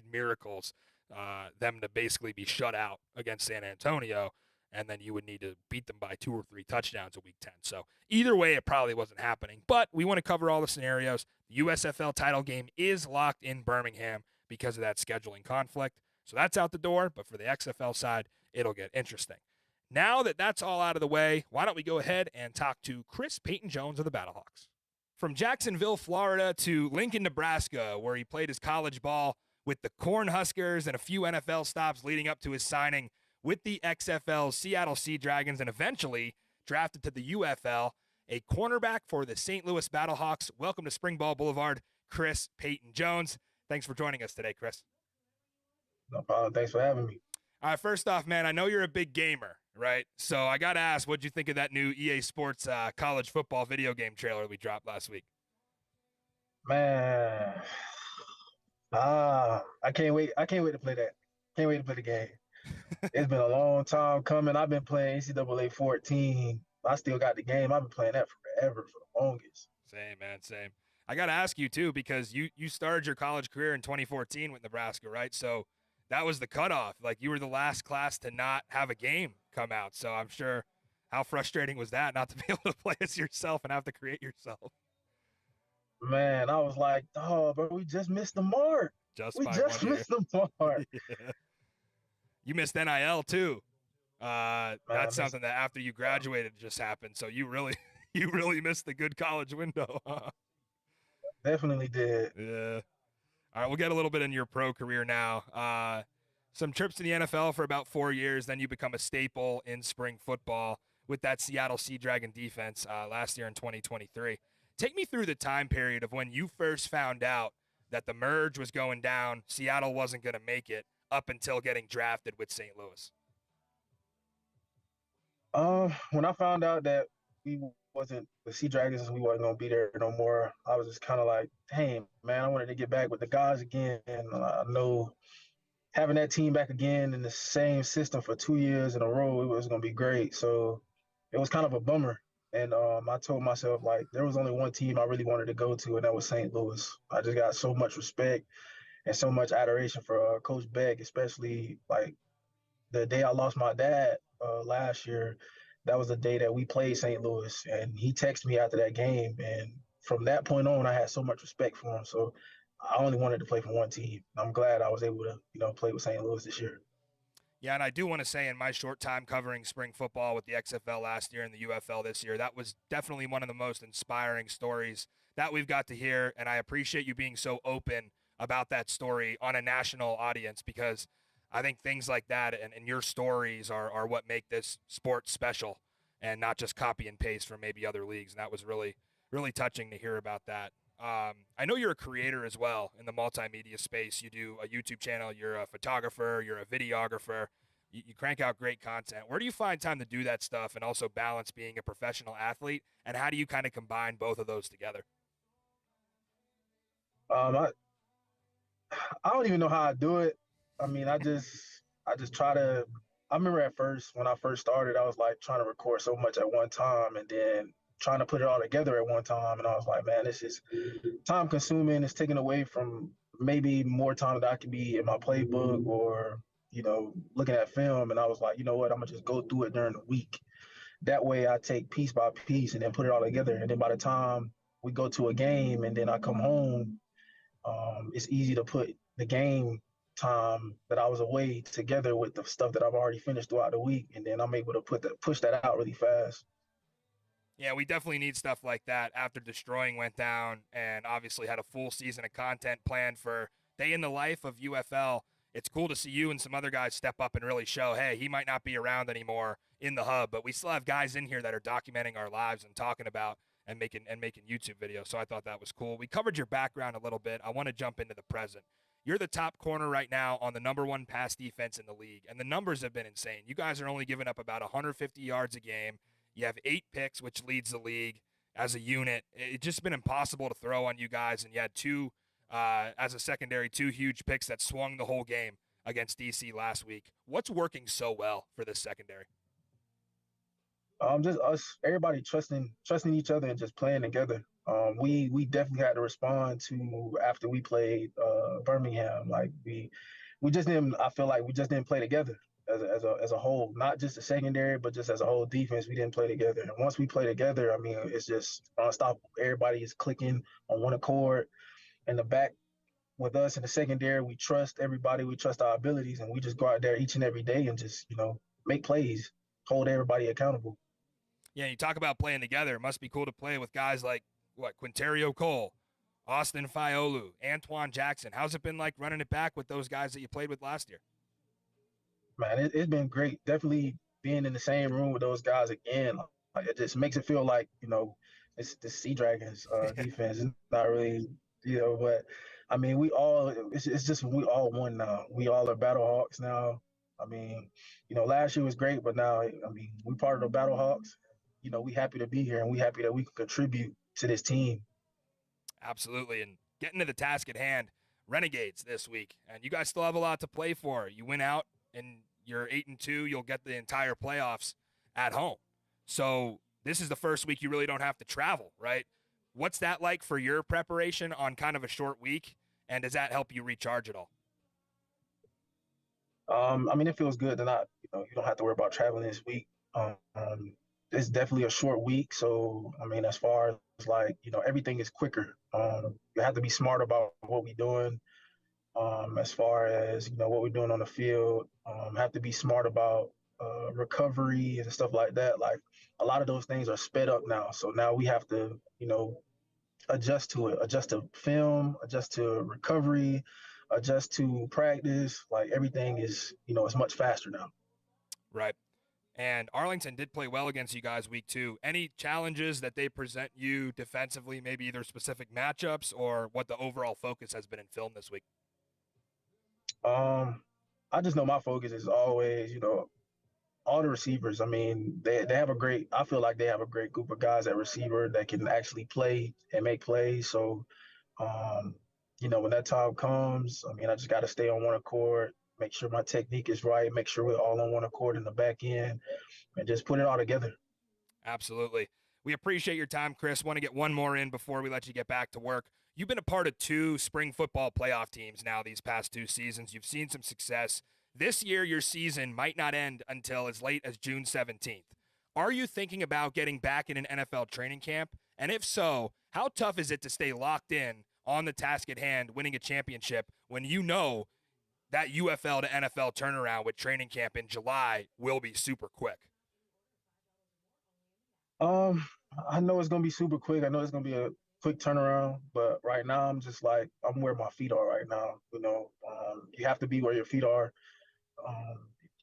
miracles, them to basically be shut out against San Antonio, and then you would need to beat them by 2 or 3 touchdowns in Week 10. So either way, it probably wasn't happening. But we want to cover all the scenarios. The USFL title game is locked in Birmingham because of that scheduling conflict. So that's out the door. But for the XFL side, it'll get interesting. Now that that's all out of the way, why don't we go ahead and talk to Chris Payton-Jones of the Battlehawks. From Jacksonville, Florida to Lincoln, Nebraska, where he played his college ball with the Cornhuskers and a few NFL stops leading up to his signing with the XFL Seattle Sea Dragons and eventually drafted to the UFL, a cornerback for the St. Louis Battlehawks. Welcome to Springball Boulevard, Chris Payton-Jones. Thanks for joining us today, Chris. No problem. Thanks for having me. All right, first off, man, I know you're a big gamer, right? So I got to ask, what'd you think of that new EA Sports college football video game trailer we dropped last week? Man, I can't wait. I can't wait to play that. Can't wait to play the game. It's been a long time coming. I've been playing NCAA 14. I still got the game. I've been playing that forever, for the longest. Same, man, same. I got to ask you, too, because you started your college career in 2014 with Nebraska, right? So that was the cutoff. Like, you were the last class to not have a game come out. So I'm sure how frustrating was that not to be able to play as yourself and have to create yourself? Man, I was like, oh, bro, we just missed the mark. We just missed the mark. Yeah. You missed NIL, too. That's something that after you graduated just happened. So you really missed the good college window. Definitely did. Yeah. All right, we'll get a little bit in your pro career now. Some trips to the NFL for about 4 years. Then you become a staple in spring football with that Seattle Sea Dragon defense last year in 2023. Take me through the time period of when you first found out that the merge was going down, Seattle wasn't going to make it, up until getting drafted with St. Louis. When I found out that we wasn't the Sea Dragons and we wasn't gonna be there no more, I was just kind of like, dang, man, I wanted to get back with the guys again. And I know having that team back again in the same system for 2 years in a row, it was gonna be great. So it was kind of a bummer. And I told myself, like, there was only one team I really wanted to go to, and that was St. Louis. I just got so much respect and so much adoration for Coach Beck, especially like the day I lost my dad last year. That was the day that we played St. Louis, and he texted me after that game. And from that point on, I had so much respect for him. So I only wanted to play for one team. I'm glad I was able to, play with St. Louis this year. Yeah, and I do want to say in my short time covering spring football with the XFL last year and the UFL this year, that was definitely one of the most inspiring stories that we've got to hear. And I appreciate you being so open about that story on a national audience, because I think things like that and your stories are what make this sport special and not just copy and paste from maybe other leagues. And that was really, really touching to hear about that. I know you're a creator as well in the multimedia space. You do a YouTube channel. You're a photographer. You're a videographer. You crank out great content. Where do you find time to do that stuff and also balance being a professional athlete? And how do you kind of combine both of those together? I don't even know how I do it. I mean, I just try to. I remember at first when I first started, I was like trying to record so much at one time, and then trying to put it all together at one time. And I was like, man, this is time consuming. It's taken away from maybe more time that I could be in my playbook or, looking at film. And I was like, you know what, I'm gonna just go through it during the week. That way I take piece by piece and then put it all together. And then by the time we go to a game and then I come home, it's easy to put the game time that I was away together with the stuff that I've already finished throughout the week, and then I'm able to push that out really fast. Yeah, we definitely need stuff like that after Destroying went down and obviously had a full season of content planned for Day in the Life of UFL. It's cool to see you and some other guys step up and really show, hey, he might not be around anymore in the hub, but we still have guys in here that are documenting our lives and talking about and making YouTube videos. So I thought that was cool. We covered your background a little bit. I want to jump into the present. You're the top corner right now on the #1 pass defense in the league, and the numbers have been insane. You guys are only giving up about 150 yards a game. You have 8 picks, which leads the league as a unit. It's just been impossible to throw on you guys, and you had two, as a secondary, 2 huge picks that swung the whole game against DC last week. What's working so well for this secondary? Just us, everybody trusting each other and just playing together. We definitely had to respond to after we played Birmingham. Like we just didn't. I feel like we just didn't play together as a whole, not just the secondary, but just as a whole defense. We didn't play together. And once we play together, I mean, it's just unstoppable. Everybody is clicking on one accord. In the back with us in the secondary, we trust everybody. We trust our abilities, and we just go out there each and every day and just make plays, hold everybody accountable. Yeah, you talk about playing together. It must be cool to play with guys like, Quinterio Cole, Austin Fiolu, Antoine Jackson. How's it been like running it back with those guys that you played with last year? Man, it's been great. Definitely being in the same room with those guys again. Like, it just makes it feel like, it's the Sea Dragons defense. It's not really, but I mean, it's just we all won now. We all are Battle Hawks now. I mean, last year was great, but now, I mean, we part of the Battle Hawks. We happy to be here, and we happy that we can contribute to this team. Absolutely. And getting to the task at hand, Renegades this week. And you guys still have a lot to play for. You win out and you're 8-2, you'll get the entire playoffs at home. So this is the first week you really don't have to travel, right? What's that like for your preparation on kind of a short week? And does that help you recharge at all? I mean, it feels good to not, you don't have to worry about traveling this week. It's definitely a short week. So, I mean, as far as like, everything is quicker. You have to be smart about what we're doing. As far as, what we're doing on the field, have to be smart about recovery and stuff like that. Like a lot of those things are sped up now. So now we have to, adjust to it, adjust to film, adjust to recovery, adjust to practice. Like everything is, it's much faster now. Right. And Arlington did play well against you guys week 2. Any challenges that they present you defensively, maybe either specific matchups or what the overall focus has been in film this week? I just know my focus is always, all the receivers. I mean, they have I feel like they have a great group of guys at receiver that can actually play and make plays. So, when that time comes, I mean, I just got to stay on one accord, make sure my technique is right, make sure we're all on one accord in the back end, and just put it all together. Absolutely. We appreciate your time, Chris. Want to get one more in before we let you get back to work. You've been a part of 2 spring football playoff teams now these past 2 seasons. You've seen some success. This year, your season might not end until as late as June 17th. Are you thinking about getting back in an NFL training camp? And if so, how tough is it to stay locked in on the task at hand, winning a championship, when you know that UFL to NFL turnaround with training camp in July will be super quick? I know it's gonna be super quick. I know it's gonna be a quick turnaround, but right now I'm just like I'm where my feet are right now. You have to be where your feet are.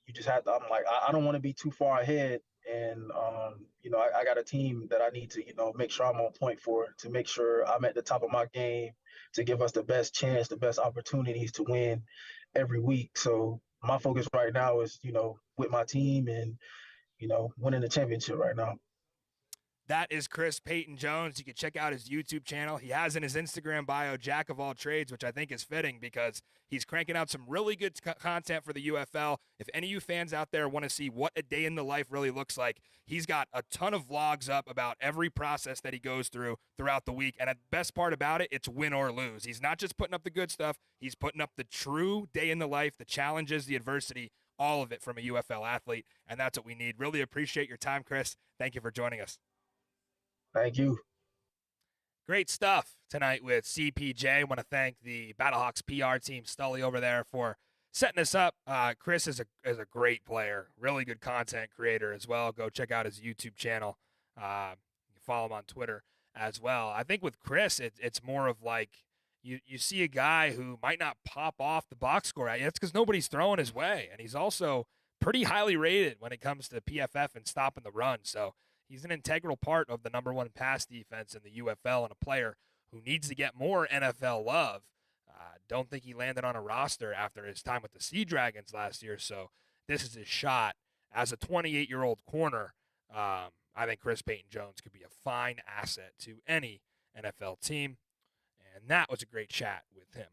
You just have to. I'm like I don't want to be too far ahead, and I got a team that I need to make sure I'm on point for, to make sure I'm at the top of my game, to give us the best chance, the best opportunities to win every week. So my focus right now is with my team and winning the championship right now. That is Chris Payton-Jones. You can check out his YouTube channel. He has in his Instagram bio, Jack of all trades, which I think is fitting because he's cranking out some really good content for the UFL. If any of you fans out there want to see what a day in the life really looks like, he's got a ton of vlogs up about every process that he goes through throughout the week. And the best part about it, it's win or lose. He's not just putting up the good stuff. He's putting up the true day in the life, the challenges, the adversity, all of it from a UFL athlete. And that's what we need. Really appreciate your time, Chris. Thank you for joining us. Thank you. Great stuff tonight with CPJ. I want to thank the Battlehawks PR team, Stully over there, for setting us up, Chris is a great player, really good content creator as well. Go check out his YouTube channel. You can follow him on Twitter as well. I think with Chris, it's more of like you see a guy who might not pop off the box score at you. That's because nobody's throwing his way, and he's also pretty highly rated when it comes to PFF and stopping the run. So he's an integral part of the number one pass defense in the UFL and a player who needs to get more NFL love. Don't think he landed on a roster after his time with the Sea Dragons last year, so this is his shot. As a 28-year-old corner, I think Chris Payton-Jones could be a fine asset to any NFL team, and that was a great chat with him.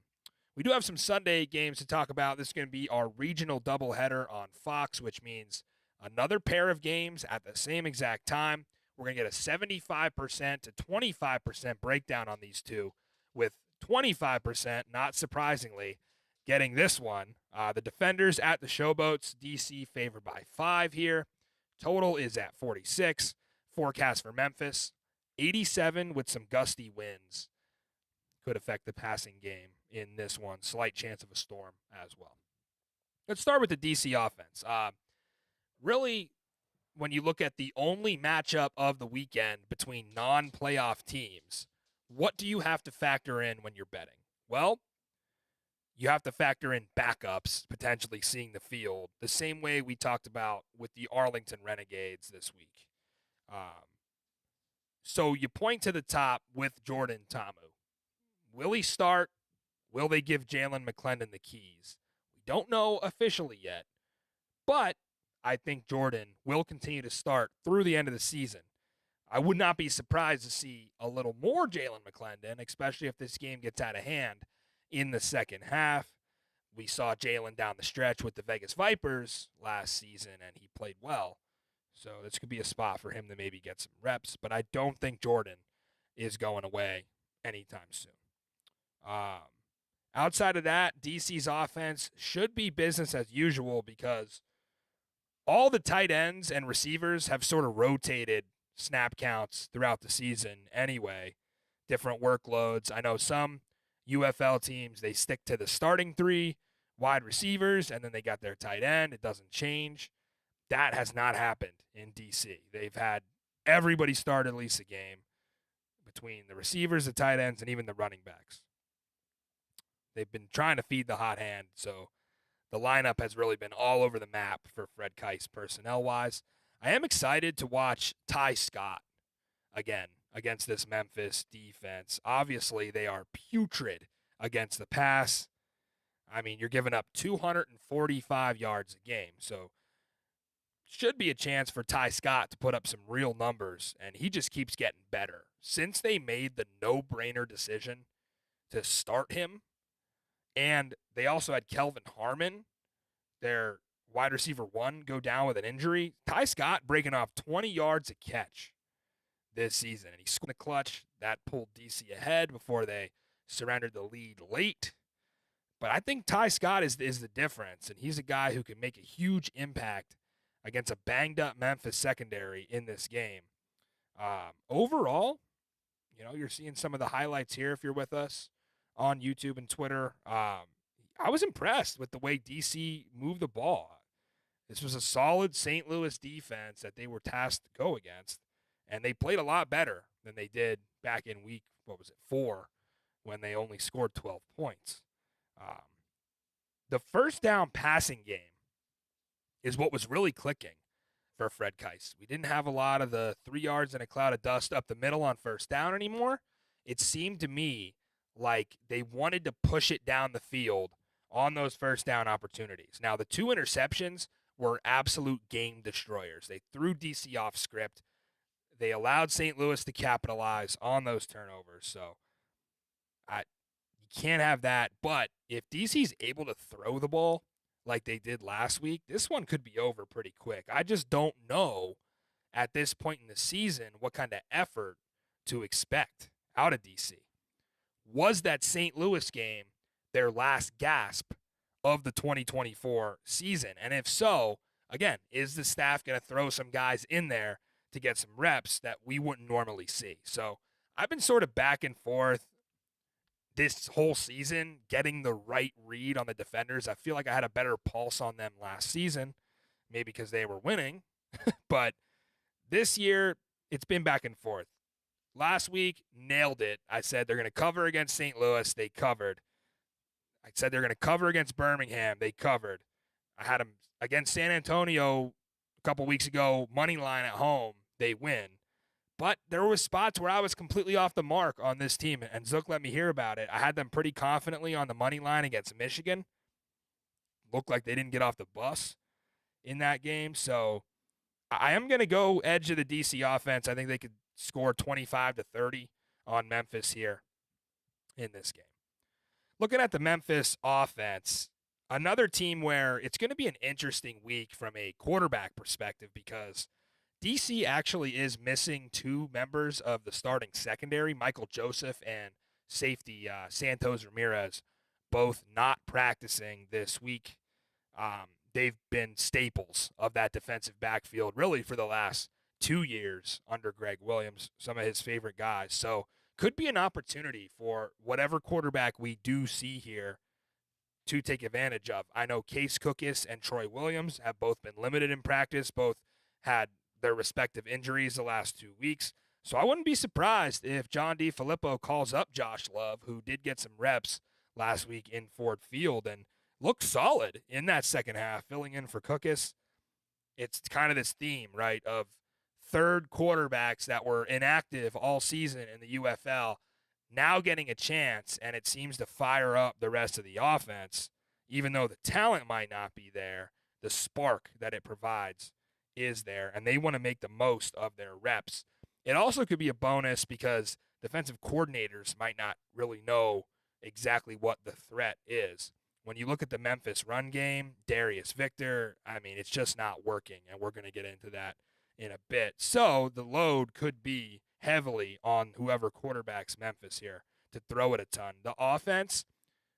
We do have some Sunday games to talk about. This is going to be our regional doubleheader on Fox, which means another pair of games at the same exact time. We're going to get a 75% to 25% breakdown on these two, with 25%, not surprisingly, getting this one. The Defenders at the Showboats, DC favored by 5 here. Total is at 46. Forecast for Memphis, 87 with some gusty winds. Could affect the passing game in this one. Slight chance of a storm as well. Let's start with the DC offense. Really, when you look at the only matchup of the weekend between non-playoff teams, what do you have to factor in when you're betting? Well, you have to factor in backups potentially seeing the field the same way we talked about with the Arlington Renegades this week. So you point to the top with Jordan Ta'amu. Will he start? Will they give Jalen McClendon the keys? We don't know officially yet, but I think Jordan will continue to start through the end of the season. I would not be surprised to see a little more Jalen McClendon, especially if this game gets out of hand in the second half. We saw Jalen down the stretch with the Vegas Vipers last season, and he played well. So this could be a spot for him to maybe get some reps, but I don't think Jordan is going away anytime soon. Outside of that, DC's offense should be business as usual because all the tight ends and receivers have sort of rotated snap counts throughout the season anyway, different workloads. I know some UFL teams, they stick to the starting 3 wide receivers, and then they got their tight end. It doesn't change. That has not happened in DC. They've had everybody start at least a game between the receivers, the tight ends, and even the running backs. They've been trying to feed the hot hand, so the lineup has really been all over the map for Fred Keiss personnel-wise. I am excited to watch Ty Scott again against this Memphis defense. Obviously, they are putrid against the pass. I mean, you're giving up 245 yards a game, so should be a chance for Ty Scott to put up some real numbers, and he just keeps getting better. Since they made the no-brainer decision to start him, and they also had Kelvin Harmon, their wide receiver 1, go down with an injury. Ty Scott breaking off 20 yards a catch this season, and he scored in the clutch. That pulled DC ahead before they surrendered the lead late. But I think Ty Scott is the difference, and he's a guy who can make a huge impact against a banged-up Memphis secondary in this game. Overall, you're seeing some of the highlights here if you're with us on YouTube and Twitter. I was impressed with the way DC moved the ball. This was a solid St. Louis defense that they were tasked to go against, and they played a lot better than they did back in week, 4, when they only scored 12 points. The first down passing game is what was really clicking for Fred Keiss. We didn't have a lot of the 3 yards and a cloud of dust up the middle on first down anymore. It seemed to me like they wanted to push it down the field on those first down opportunities. Now, the 2 interceptions were absolute game destroyers. They threw DC off script. They allowed St. Louis to capitalize on those turnovers. So you can't have that. But if DC's able to throw the ball like they did last week, this one could be over pretty quick. I just don't know at this point in the season what kind of effort to expect out of DC. Was that St. Louis game their last gasp of the 2024 season? And if so, again, is the staff going to throw some guys in there to get some reps that we wouldn't normally see? So I've been sort of back and forth. this whole season, getting the right read on the defenders. I feel like I had a better pulse on them last season, maybe because they were winning. But this year, it's been back and forth. Last week, nailed it. I said they're going to cover against St. Louis. They covered. I said they're going to cover against Birmingham. They covered. I had them against San Antonio a couple weeks ago, money line at home. They win. But there were spots where I was completely off the mark on this team, and Zook let me hear about it. I had them pretty confidently on the money line against Michigan. Looked like they didn't get off the bus in that game. So I am going to go edge of the DC offense. I think they could score 25 to 30 on Memphis here in this game. Looking at the Memphis offense, another team where it's going to be an interesting week from a quarterback perspective because DC actually is missing two members of the starting secondary, Michael Joseph and safety Santos Ramirez, both not practicing this week. They've been staples of that defensive backfield really for the last 2 years under Greg Williams, some of his favorite guys. So could be an opportunity for whatever quarterback we do see here to take advantage of. I know Case Cookus and Troy Williams have both been limited in practice, both had their respective injuries the last 2 weeks. So I wouldn't be surprised if John DeFilippo calls up Josh Love, who did get some reps last week in Ford Field and looked solid in that second half, filling in for Cookus. It's kind of this theme, right, of third quarterbacks that were inactive all season in the UFL now getting a chance, and it seems to fire up the rest of the offense. Even though the talent might not be there, the spark that it provides is there, and they want to make the most of their reps. It also could be a bonus because defensive coordinators might not really know exactly what the threat is. When you look at the Memphis run game, Darius Victor, I mean, it's just not working, and we're going to get into that in a bit. So the load could be heavily on whoever quarterbacks Memphis here to throw it a ton. The offense,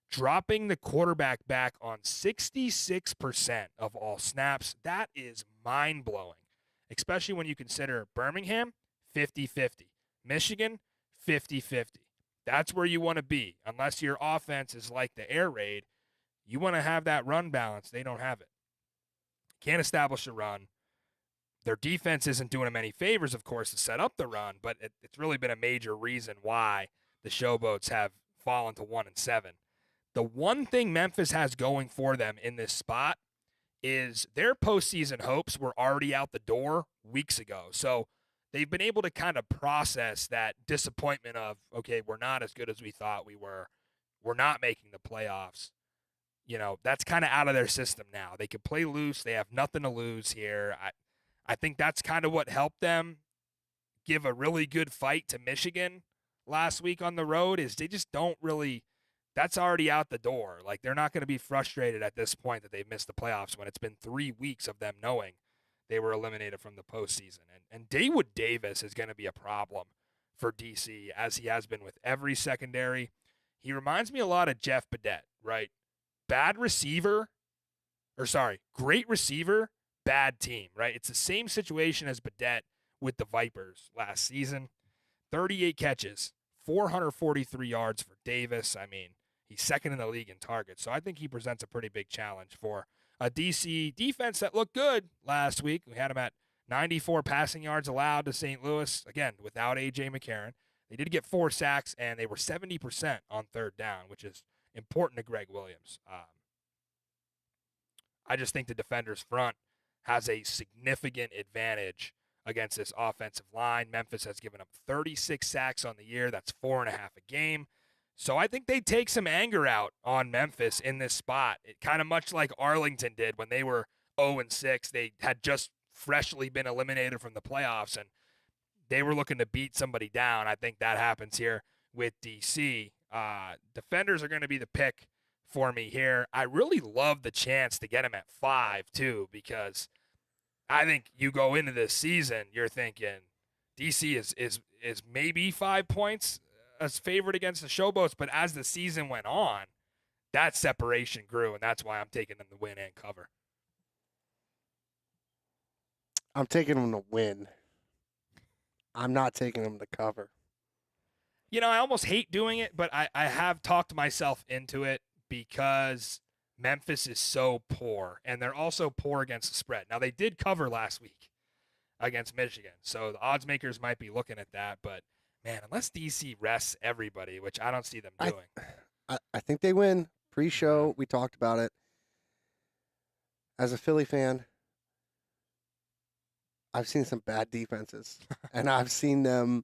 dropping the quarterback back on 66% of all snaps, that is mind-blowing, especially when you consider Birmingham, 50-50, Michigan, 50-50. That's where you want to be. Unless your offense is like the air raid, you want to have that run balance. They don't have it. Can't establish a run. Their defense isn't doing them any favors, of course, to set up the run, but it's really been a major reason why the Showboats have fallen to 1-7. The one thing Memphis has going for them in this spot is their postseason hopes were already out the door weeks ago. So they've been able to kind of process that disappointment of, okay, we're not as good as we thought we were. We're not making the playoffs. You know, that's kind of out of their system now. They can play loose. They have nothing to lose here. I think that's kind of what helped them give a really good fight to Michigan last week on the road is they just don't really – that's already out the door. Like, they're not going to be frustrated at this point that they've missed the playoffs when it's been 3 weeks of them knowing they were eliminated from the postseason. And Dawood Davis is going to be a problem for DC as he has been with every secondary. He reminds me a lot of Jeff Badette, right? Great receiver, bad team, right? It's the same situation as Badette with the Vipers last season. 38 catches, 443 yards for Davis. I mean, he's second in the league in targets. So I think he presents a pretty big challenge for a DC defense that looked good last week. We had him at 94 passing yards allowed to St. Louis, again, without AJ McCarron. They did get 4 sacks, and they were 70% on third down, which is important to Greg Williams. I just think the defender's front has a significant advantage against this offensive line. Memphis has given up 36 sacks on the year. That's 4.5 a game. So I think they take some anger out on Memphis in this spot. It kind of much like Arlington did when they were 0-6. They had just freshly been eliminated from the playoffs, and they were looking to beat somebody down. I think that happens here with DC. Defenders are going to be the pick for me here. I really love the chance to get him at 5, too, because I think you go into this season, you're thinking DC is maybe 5 points as favored against the Showboats, but as the season went on, that separation grew, and that's why I'm taking them to win and cover. I'm taking them to win. I'm not taking them to cover. I almost hate doing it, but I have talked myself into it because Memphis is so poor, and they're also poor against the spread. Now, they did cover last week against Michigan, so the odds makers might be looking at that, but man, unless DC rests everybody, which I don't see them doing. I think they win. Pre-show, we talked about it. As a Philly fan, I've seen some bad defenses, and I've seen them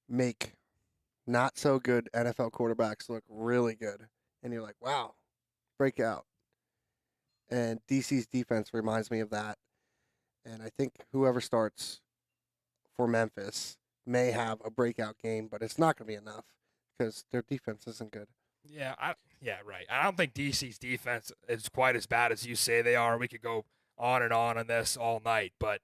make not so good NFL quarterbacks look really good. And you're like, wow, breakout. And DC's defense reminds me of that. And I think whoever starts for Memphis may have a breakout game, but it's not going to be enough because their defense isn't good. Yeah, right. I don't think DC's defense is quite as bad as you say they are. We could go on and on this all night, but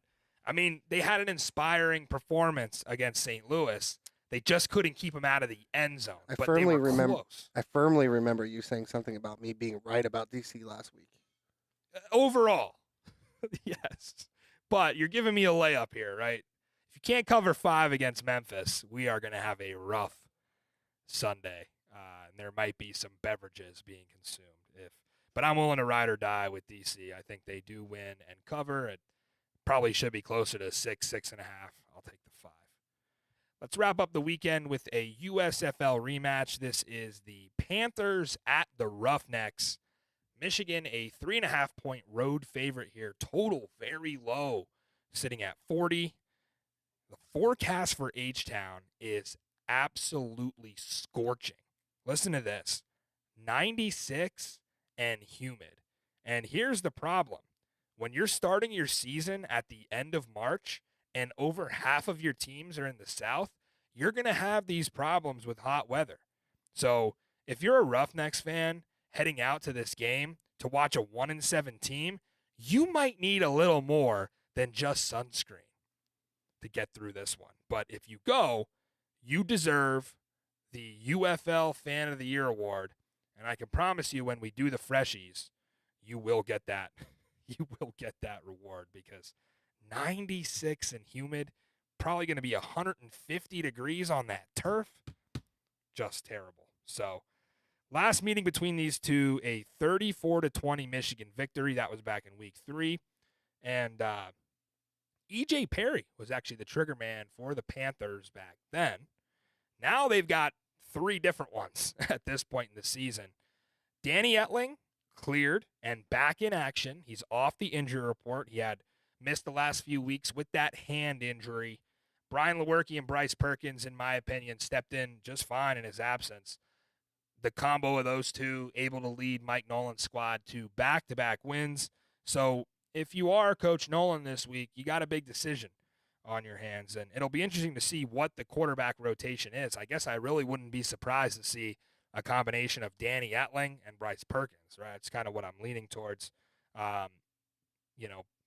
I mean, they had an inspiring performance against St. Louis. They just couldn't keep them out of the end zone. I but firmly they were close. I firmly remember you saying something about me being right about DC last week. Overall, yes. But you're giving me a layup here, right? If you can't cover 5 against Memphis, we are going to have a rough Sunday. And there might be some beverages being consumed. But I'm willing to ride or die with DC. I think they do win and cover. It probably should be closer to 6.5. I'll take the 5. Let's wrap up the weekend with a USFL rematch. This is the Panthers at the Roughnecks. Michigan, a 3.5-point road favorite here. Total very low, sitting at 40. The forecast for H-Town is absolutely scorching. Listen to this. 96 and humid. And here's the problem. When you're starting your season at the end of March and over half of your teams are in the South, you're going to have these problems with hot weather. So if you're a Roughnecks fan heading out to this game to watch a 1-7 team, you might need a little more than just sunscreen to get through this one. But if you go, you deserve the UFL Fan of the Year award, and I can promise you when we do the freshies, you will get that. You will get that reward because 96 and humid, probably going to be 150 degrees on that turf. Just terrible. So, last meeting between these two, a 34-20 Michigan victory. That was back in week 3. And EJ Perry was actually the trigger man for the Panthers back then. Now they've got 3 different ones at this point in the season. Danny Etling cleared and back in action. He's off the injury report. He had missed the last few weeks with that hand injury. Brian Lewerke and Bryce Perkins, in my opinion, stepped in just fine in his absence. The combo of those two able to lead Mike Nolan's squad to back-to-back wins. So if you are Coach Nolan this week, you got a big decision on your hands, and it'll be interesting to see what the quarterback rotation is. I guess I really wouldn't be surprised to see a combination of Danny Etling and Bryce Perkins, right? It's kind of what I'm leaning towards.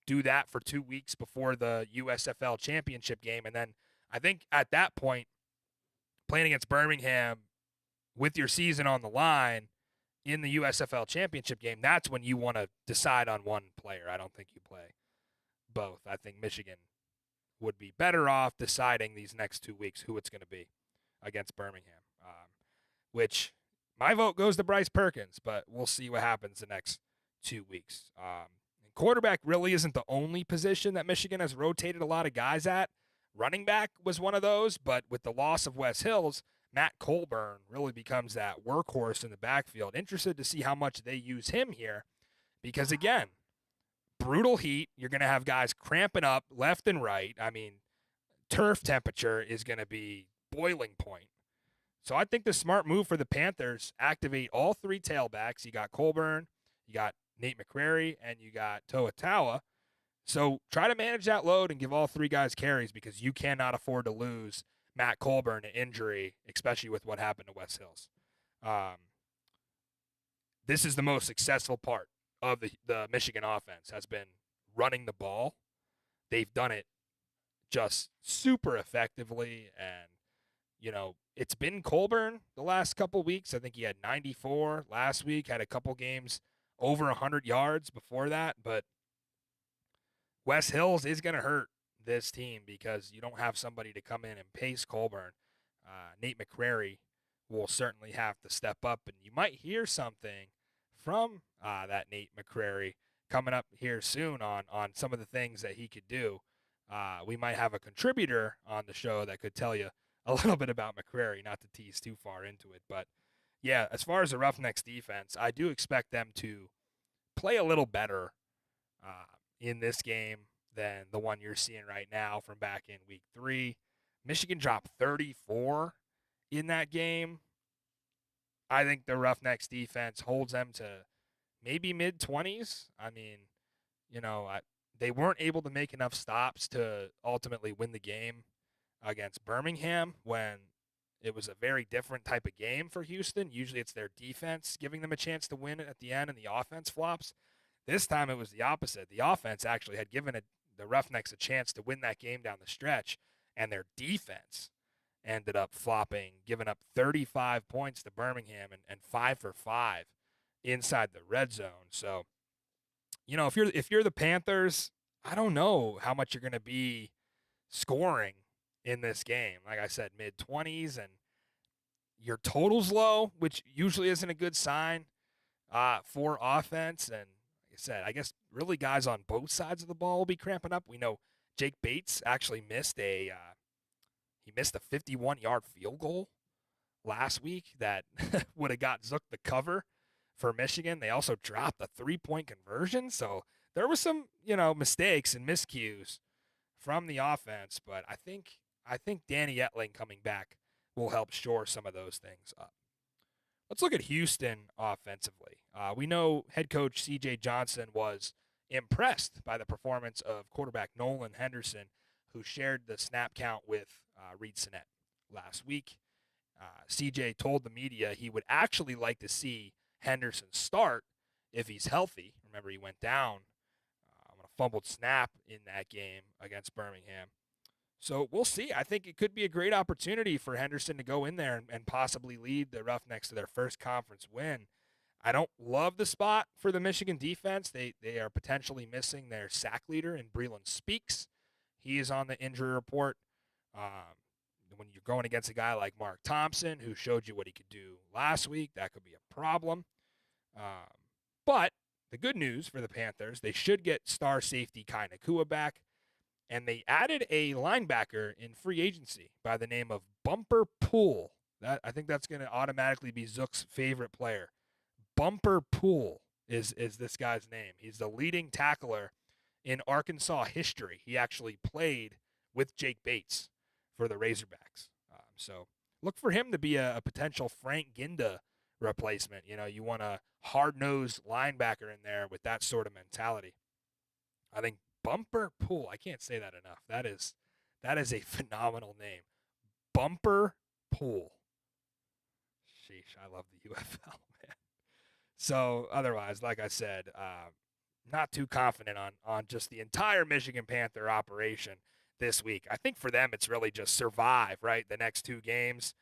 Do that for 2 weeks before the USFL championship game, and then I think at that point, playing against Birmingham with your season on the line in the USFL championship game, that's when you want to decide on one player. I don't think you play both. I think Michigan would be better off deciding these next 2 weeks who it's going to be against Birmingham, which my vote goes to Bryce Perkins, but we'll see what happens the next 2 weeks. Quarterback really isn't the only position that Michigan has rotated a lot of guys at. Running back was one of those, but with the loss of Wes Hills, Matt Colburn really becomes that workhorse in the backfield. Interested to see how much they use him here because, again, brutal heat. You're going to have guys cramping up left and right. I mean, turf temperature is going to be boiling point. So I think the smart move for the Panthers, activate all 3 tailbacks. You got Colburn, you got Nate McCrary, and you got Toa Taua. So try to manage that load and give all 3 guys carries because you cannot afford to lose Matt Colburn to injury, especially with what happened to Wes Hills. This is the most successful part of the Michigan offense has been running the ball. They've done it just super effectively, and, it's been Colburn the last couple weeks. I think he had 94 last week, had a couple games over 100 yards before that, but Wes Hills is going to hurt this team because you don't have somebody to come in and pace Colburn. Nate McCrary will certainly have to step up, and you might hear something from that Nate McCrary coming up here soon on some of the things that he could do. We might have a contributor on the show that could tell you a little bit about McCrary, not to tease too far into it. But, yeah, as far as the Roughnecks defense, I do expect them to play a little better in this game than the one you're seeing right now from back in week 3. Michigan dropped 34 in that game. I think the Roughnecks defense holds them to maybe mid-20s. I mean, they weren't able to make enough stops to ultimately win the game against Birmingham when it was a very different type of game for Houston. Usually it's their defense giving them a chance to win at the end and the offense flops. This time it was the opposite. The offense actually had given the Roughnecks a chance to win that game down the stretch, and their defense ended up flopping, giving up 35 points to Birmingham and 5 for 5 inside the red zone. So, if you're the Panthers, I don't know how much you're going to be scoring in this game. Like I said, mid-20s, and your total's low, which usually isn't a good sign for offense. And like I said, I guess really guys on both sides of the ball will be cramping up. We know Jake Bates actually missed a 51-yard field goal last week that would have got Zook the cover for Michigan. They also dropped a 3-point conversion. So there was some, mistakes and miscues from the offense, but I think Danny Etling coming back will help shore some of those things up. Let's look at Houston offensively. We know head coach C.J. Johnson was impressed by the performance of quarterback Nolan Henderson, who shared the snap count with Reed Sinnett last week. C.J. told the media he would actually like to see Henderson start if he's healthy. Remember, he went down on a fumbled snap in that game against Birmingham. So we'll see. I think it could be a great opportunity for Henderson to go in there and possibly lead the Roughnecks to their first conference win. I don't love the spot for the Michigan defense. They are potentially missing their sack leader in Breland Speaks. He is on the injury report. When you're going against a guy like Mark Thompson, who showed you what he could do last week, that could be a problem. But the good news for the Panthers, they should get star safety Kai Nakua back. And they added a linebacker in free agency by the name of Bumper Poole. I think that's going to automatically be Zook's favorite player. Bumper Poole is this guy's name. He's the leading tackler in Arkansas history. He actually played with Jake Bates for the Razorbacks. So look for him to be a potential Frank Ginda replacement. You want a hard-nosed linebacker in there with that sort of mentality. I think Bumper Poole, I can't say that enough. That is a phenomenal name. Bumper Poole. Sheesh, I love the UFL, man. So otherwise, like I said, not too confident on just the entire Michigan Panther operation this week. I think for them it's really just survive, right? The next 2 games.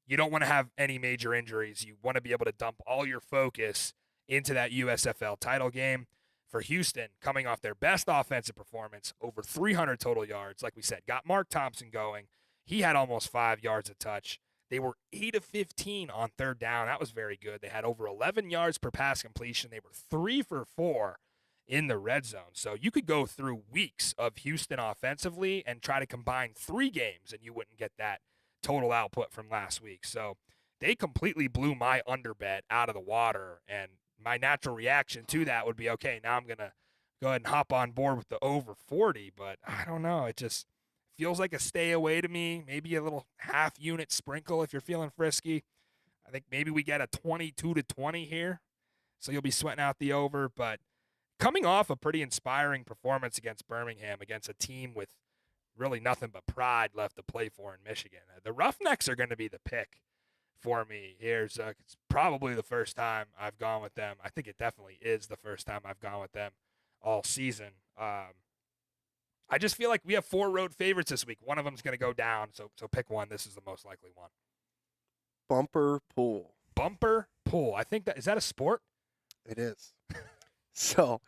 You don't want to have any major injuries. You want to be able to dump all your focus into that USFL title game. For Houston, coming off their best offensive performance, over 300 total yards, like we said, got Mark Thompson going. He had almost 5 yards a touch. They were 8 of 15 on third down. That was very good. They had over 11 yards per pass completion. They were 3 for 4 in the red zone. So you could go through weeks of Houston offensively and try to combine 3 games, and you wouldn't get that total output from last week. So they completely blew my under bet out of the water, and my natural reaction to that would be, okay, now I'm going to go ahead and hop on board with the over 40, but I don't know. It just feels like a stay away to me, maybe a little half-unit sprinkle if you're feeling frisky. I think maybe we get a 22-20 here, so you'll be sweating out the over, but coming off a pretty inspiring performance against Birmingham, against a team with really nothing but pride left to play for in Michigan, the Roughnecks are going to be the pick for me. It's probably the first time I've gone with them. I think it definitely is the first time I've gone with them all season. I just feel like we have 4 road favorites this week. One of them's going to go down, so pick one. This is the most likely one. Bumper Poole. Bumper Poole. I think is that a sport? It is. So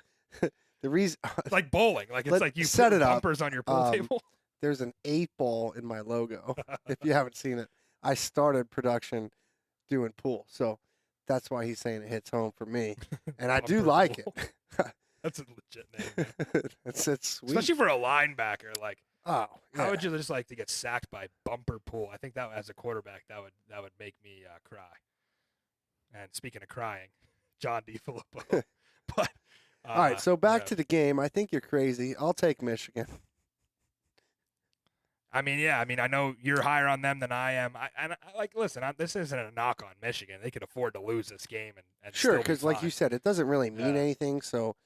the reason it's like bowling. Like it's like you set put it bumpers up. On your pool table. There's an 8 ball in my logo. If you haven't seen it. I started production doing pool, so that's why he's saying it hits home for me, and I do Bumper like pool. it. That's a legit name, man. it's sweet. Especially for a linebacker. Like, Oh, how yeah. would you just like to get sacked by bumper pool? I think that as a quarterback, that would make me cry. And speaking of crying, John DeFilippo. But All right, so back to the game. I think you're crazy. I'll take Michigan. I mean, I know you're higher on them than I am. Listen, this isn't a knock on Michigan. They could afford to lose this game and Sure, because like you said, it doesn't really mean Yeah. anything. So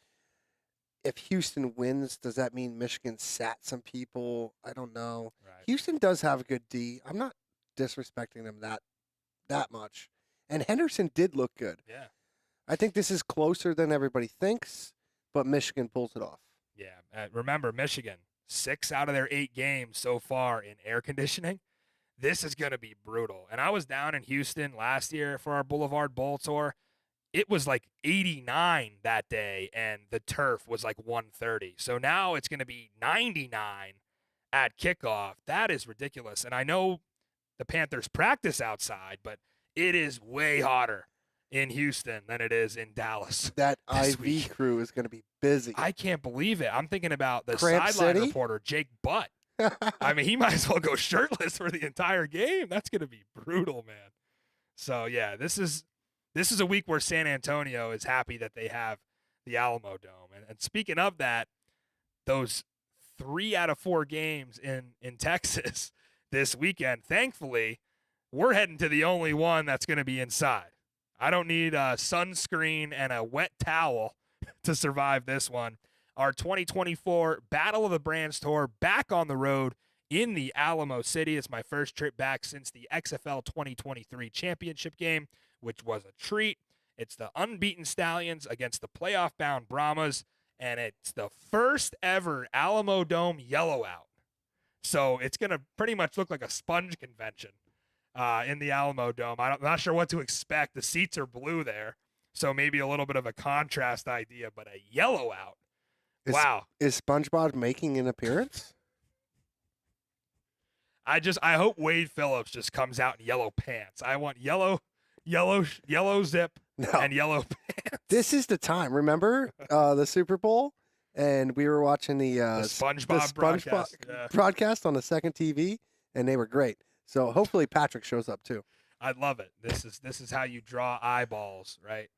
if Houston wins, does that mean Michigan sat some people? I don't know. Right. Houston does have a good D. I'm not disrespecting them that much. And Henderson did look good. Yeah. I think this is closer than everybody thinks, but Michigan pulls it off. Yeah. Remember, Michigan, 6 out of their 8 games so far in air conditioning. This is going to be brutal. And I was down in Houston last year for our Boulevard Bowl tour. It was like 89 that day, and the turf was like 130. So now it's going to be 99 at kickoff. That is ridiculous. And I know the Panthers practice outside, but it is way hotter in Houston than it is in Dallas. That this IV week. crew is going to be busy. I can't believe it. I'm thinking about the Cramp sideline City? reporter, Jake Butt. I mean, he might as well go shirtless for the entire game. That's going to be brutal, man. So, yeah, this is a week where San Antonio is happy that they have the Alamo Dome. And speaking of that, those 3 out of 4 games in Texas this weekend, thankfully, we're heading to the only one that's going to be inside. I don't need sunscreen and a wet towel to survive this one. Our 2024 Battle of the Brands Tour back on the road in the Alamo City. It's my first trip back since the XFL 2023 championship game, which was a treat. It's the unbeaten Stallions against the playoff-bound Brahmas, and it's the first ever Alamo Dome yellow out. So it's going to pretty much look like a sponge convention in the Alamo Dome. I'm not sure what to expect. The seats are blue there, so maybe a little bit of a contrast idea, but a yellow out. Wow. Is SpongeBob making an appearance? I hope Wade Phillips just comes out in yellow pants. I want yellow zip and yellow pants. This is the time. Remember the Super Bowl? And we were watching the SpongeBob broadcast on the second TV, and they were great. So hopefully Patrick shows up too. I'd love it. This is how you draw eyeballs, right,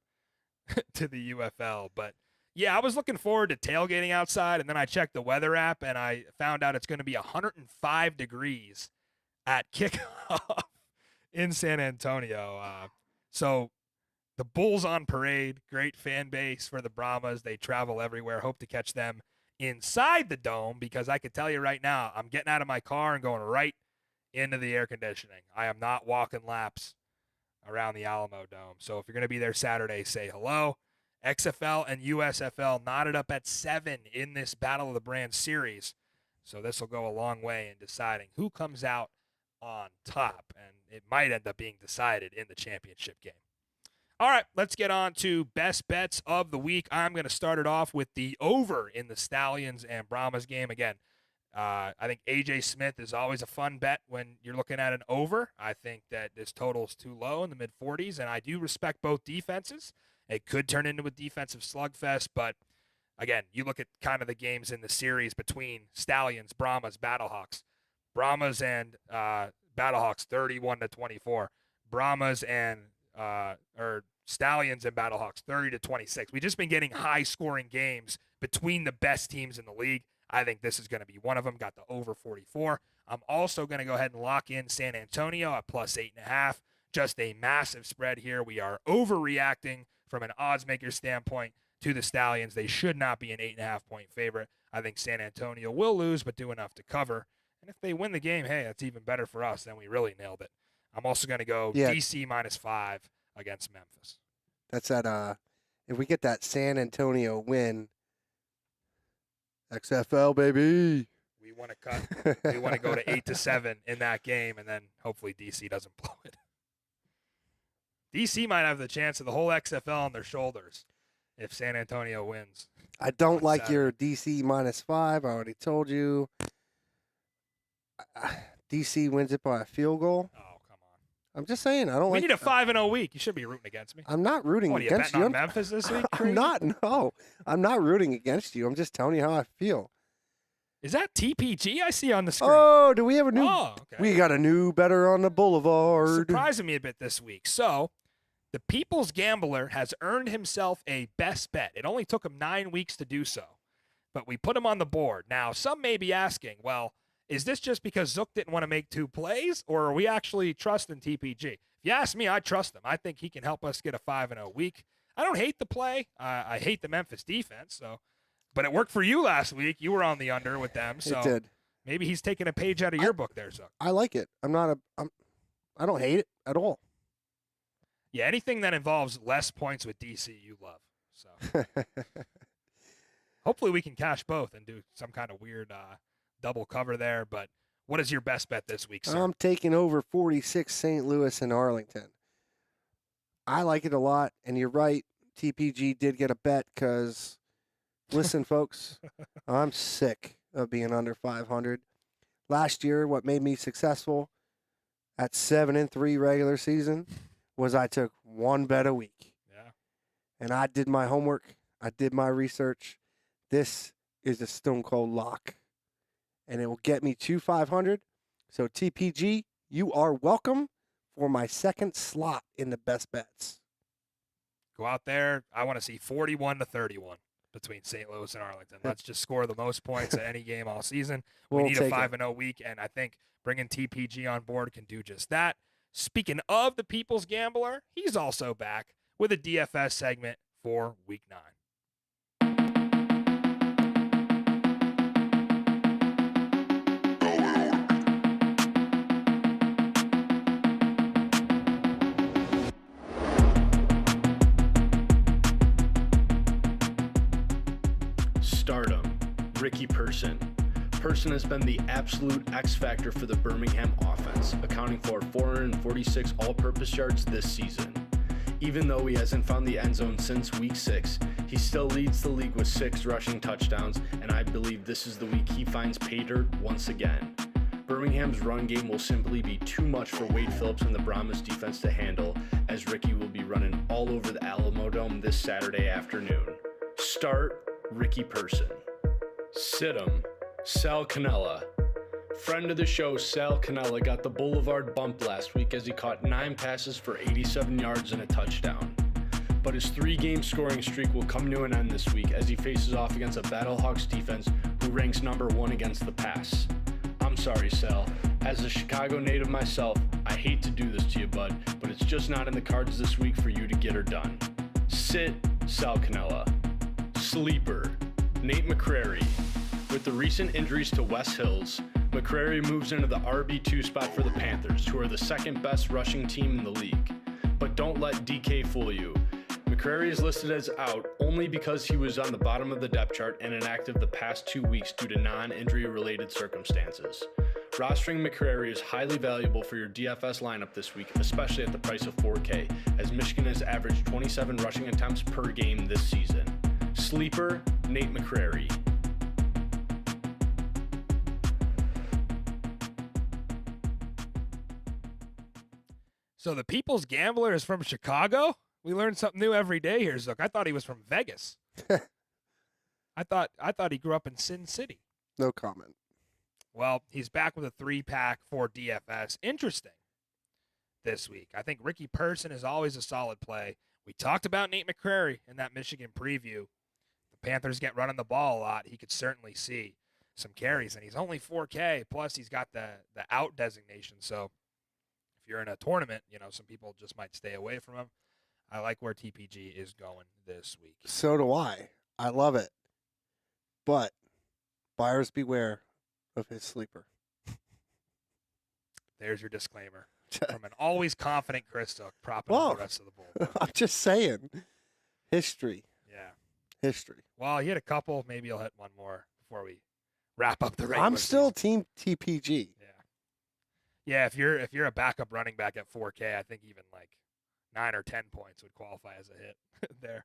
to the UFL. But yeah, I was looking forward to tailgating outside, and then I checked the weather app, and I found out it's going to be 105 degrees at kickoff in San Antonio. So the Bulls on parade, great fan base for the Brahmas. They travel everywhere. Hope to catch them inside the dome, because I can tell you right now, I'm getting out of my car and going right into the air conditioning. I am not walking laps around the Alamo Dome. So if you're going to be there Saturday, say hello. XFL and USFL knotted up at 7 in this Battle of the Brands series. So this will go a long way in deciding who comes out on top, and it might end up being decided in the championship game. All right, let's get on to best bets of the week. I'm going to start it off with the over in the Stallions and Brahmas game. Again, I think AJ Smith is always a fun bet when you're looking at an over. I think that this total is too low in the mid-40s, and I do respect both defenses. It could turn into a defensive slugfest, but again, you look at kind of the games in the series between Stallions, Brahmas, Battlehawks. Brahmas and Battlehawks 31-24. Brahmas and or Stallions and Battlehawks 30-26. We've just been getting high-scoring games between the best teams in the league. I think this is going to be one of them. Got the over 44. I'm also going to go ahead and lock in San Antonio at plus 8.5. Just a massive spread here. We are overreacting from an odds maker standpoint to the Stallions. They should not be an 8.5-point favorite. I think San Antonio will lose, but do enough to cover. And if they win the game, hey, that's even better for us. Then we really nailed it. I'm also going to go DC -5 against Memphis. That's at if we get that San Antonio win, XFL baby. We want to cut. We want to go to 8-7 in that game, and then hopefully DC doesn't blow it. DC might have the chance of the whole XFL on their shoulders if San Antonio wins. I don't like Saturday. your DC -5. I already told you. DC wins it by a field goal. Oh, come on. I'm just saying. I don't We like. need a 5-0 week. You should be rooting against me. I'm not rooting What, are you against betting you. on Memphis this week? I'm Crazy? not. No, I'm not rooting against you. I'm just telling you how I feel. Is that TPG I see on the screen? Oh, do we have a new? Oh, okay. We got a new better on the Boulevard. Surprising me a bit this week. So, the People's Gambler has earned himself a best bet. It only took him 9 weeks to do so, but we put him on the board. Now, some may be asking, well, is this just because Zook didn't want to make 2 plays, or are we actually trusting TPG? If you ask me, I trust him. I think he can help us get a 5-0 week. I don't hate the play. I hate the Memphis defense, so, but it worked for you last week. You were on the under with them, so It did. maybe he's taking a page out of your book there, Zook. I like it. I don't hate it at all. Yeah, anything that involves less points with DC, you love. So hopefully we can cash both and do some kind of weird double cover there. But what is your best bet this week, sir? I'm taking over 46 St. Louis and Arlington. I like it a lot, and you're right. TPG did get a bet because, listen, folks, I'm sick of being under 500. Last year, what made me successful at 7-3 regular season was I took 1 bet a week. Yeah. And I did my homework. I did my research. This is a stone cold lock. And it will get me to 500. So TPG, you are welcome for my second slot in the best bets. Go out there. I want to see 41-31 between St. Louis and Arlington. Let's just score the most points at any game all season. We need a 5-0 week, and I think bringing TPG on board can do just that. Speaking of the People's Gambler, he's also back with a DFS segment for Week 9. Stardom, Ricky Person. Person has been the absolute X factor for the Birmingham offense, accounting for 446 all-purpose yards this season. Even though he hasn't found the end zone since Week 6, he still leads the league with 6 rushing touchdowns, and I believe this is the week he finds pay dirt once again. Birmingham's run game will simply be too much for Wade Phillips and the Brahmas defense to handle, as Ricky will be running all over the Alamo Dome this Saturday afternoon. Start Ricky Person. Sit him. Sal Cannella. Friend of the show, Sal Cannella, got the Boulevard bump last week as he caught 9 passes for 87 yards and a touchdown. But his 3-game scoring streak will come to an end this week as he faces off against a Battlehawks defense who ranks number 1 against the pass. I'm sorry, Sal. As a Chicago native myself, I hate to do this to you, bud, but it's just not in the cards this week for you to get her done. Sit Sal Cannella. Sleeper, Nate McCrary. With the recent injuries to Wes Hills, McCrary moves into the RB2 spot for the Panthers, who are the second best rushing team in the league. But don't let DK fool you. McCrary is listed as out only because he was on the bottom of the depth chart and inactive the past 2 weeks due to non-injury related circumstances. Rostering McCrary is highly valuable for your DFS lineup this week, especially at the price of $4K, as Michigan has averaged 27 rushing attempts per game this season. Sleeper, Nate McCrary. So the People's Gambler is from Chicago? We learn something new every day here, Zook. I thought he was from Vegas. I thought he grew up in Sin City. No comment. Well, he's back with a 3-pack for DFS. Interesting this week. I think Ricky Person is always a solid play. We talked about Nate McCrary in that Michigan preview. The Panthers get running the ball a lot. He could certainly see some carries, and he's only 4K. Plus, he's got the out designation. So if you're in a tournament, some people just might stay away from him. I like where TPG is going this week. So do I. I love it. But buyers beware of his sleeper. There's your disclaimer from an always confident Chris Zook propping up the rest of the bowl. I'm just saying. History. Yeah. History. Well, he hit a couple. Maybe he'll hit one more before we wrap up the regular I'm still season. team TPG. Yeah, if you're a backup running back at 4K, I think even like 9 or 10 points would qualify as a hit there.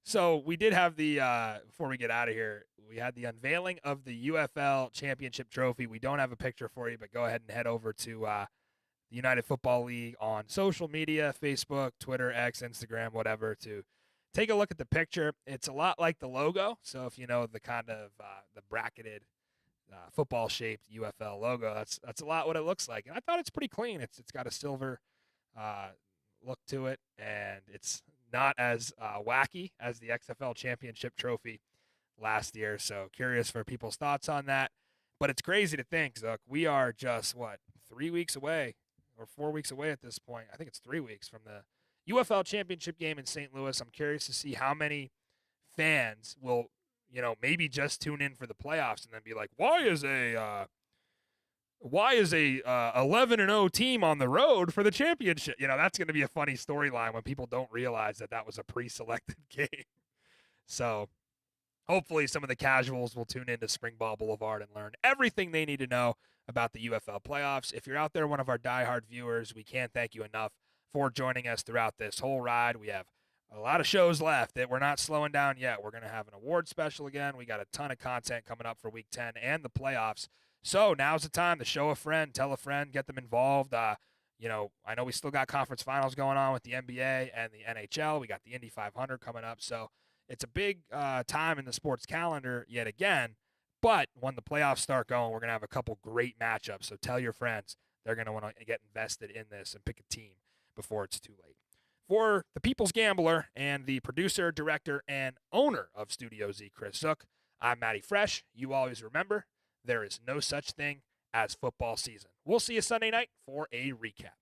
So we did have the, before we get out of here, we had the unveiling of the UFL championship trophy. We don't have a picture for you, but go ahead and head over to the United Football League on social media, Facebook, Twitter, X, Instagram, whatever, to take a look at the picture. It's a lot like the logo. So if you know the kind of the bracketed football-shaped UFL logo, that's a lot what it looks like. And I thought it's pretty clean. It's got a silver look to it, and it's not as wacky as the XFL Championship trophy last year. So curious for people's thoughts on that. But it's crazy to think, Zook, we are just, 3 weeks away or 4 weeks away at this point. I think it's 3 weeks from the UFL Championship game in St. Louis. I'm curious to see how many fans will, maybe just tune in for the playoffs and then be like, why is a 11-0 team on the road for the championship? That's going to be a funny storyline when people don't realize that was a pre-selected game. So hopefully some of the casuals will tune into Springball Boulevard and learn everything they need to know about the UFL playoffs. If you're out there, one of our diehard viewers, we can't thank you enough for joining us throughout this whole ride. We have a lot of shows left that we're not slowing down yet. We're going to have an award special again. We got a ton of content coming up for Week 10 and the playoffs. So now's the time to show a friend, tell a friend, get them involved. I know we still got conference finals going on with the NBA and the NHL. We got the Indy 500 coming up. So it's a big time in the sports calendar yet again. But when the playoffs start going, we're going to have a couple great matchups. So tell your friends. They're going to want to get invested in this and pick a team before it's too late. For the People's Gambler and the producer, director, and owner of Studio Z, Chris Zook, I'm Matty Fresh. You always remember, there is no such thing as football season. We'll see you Sunday night for a recap.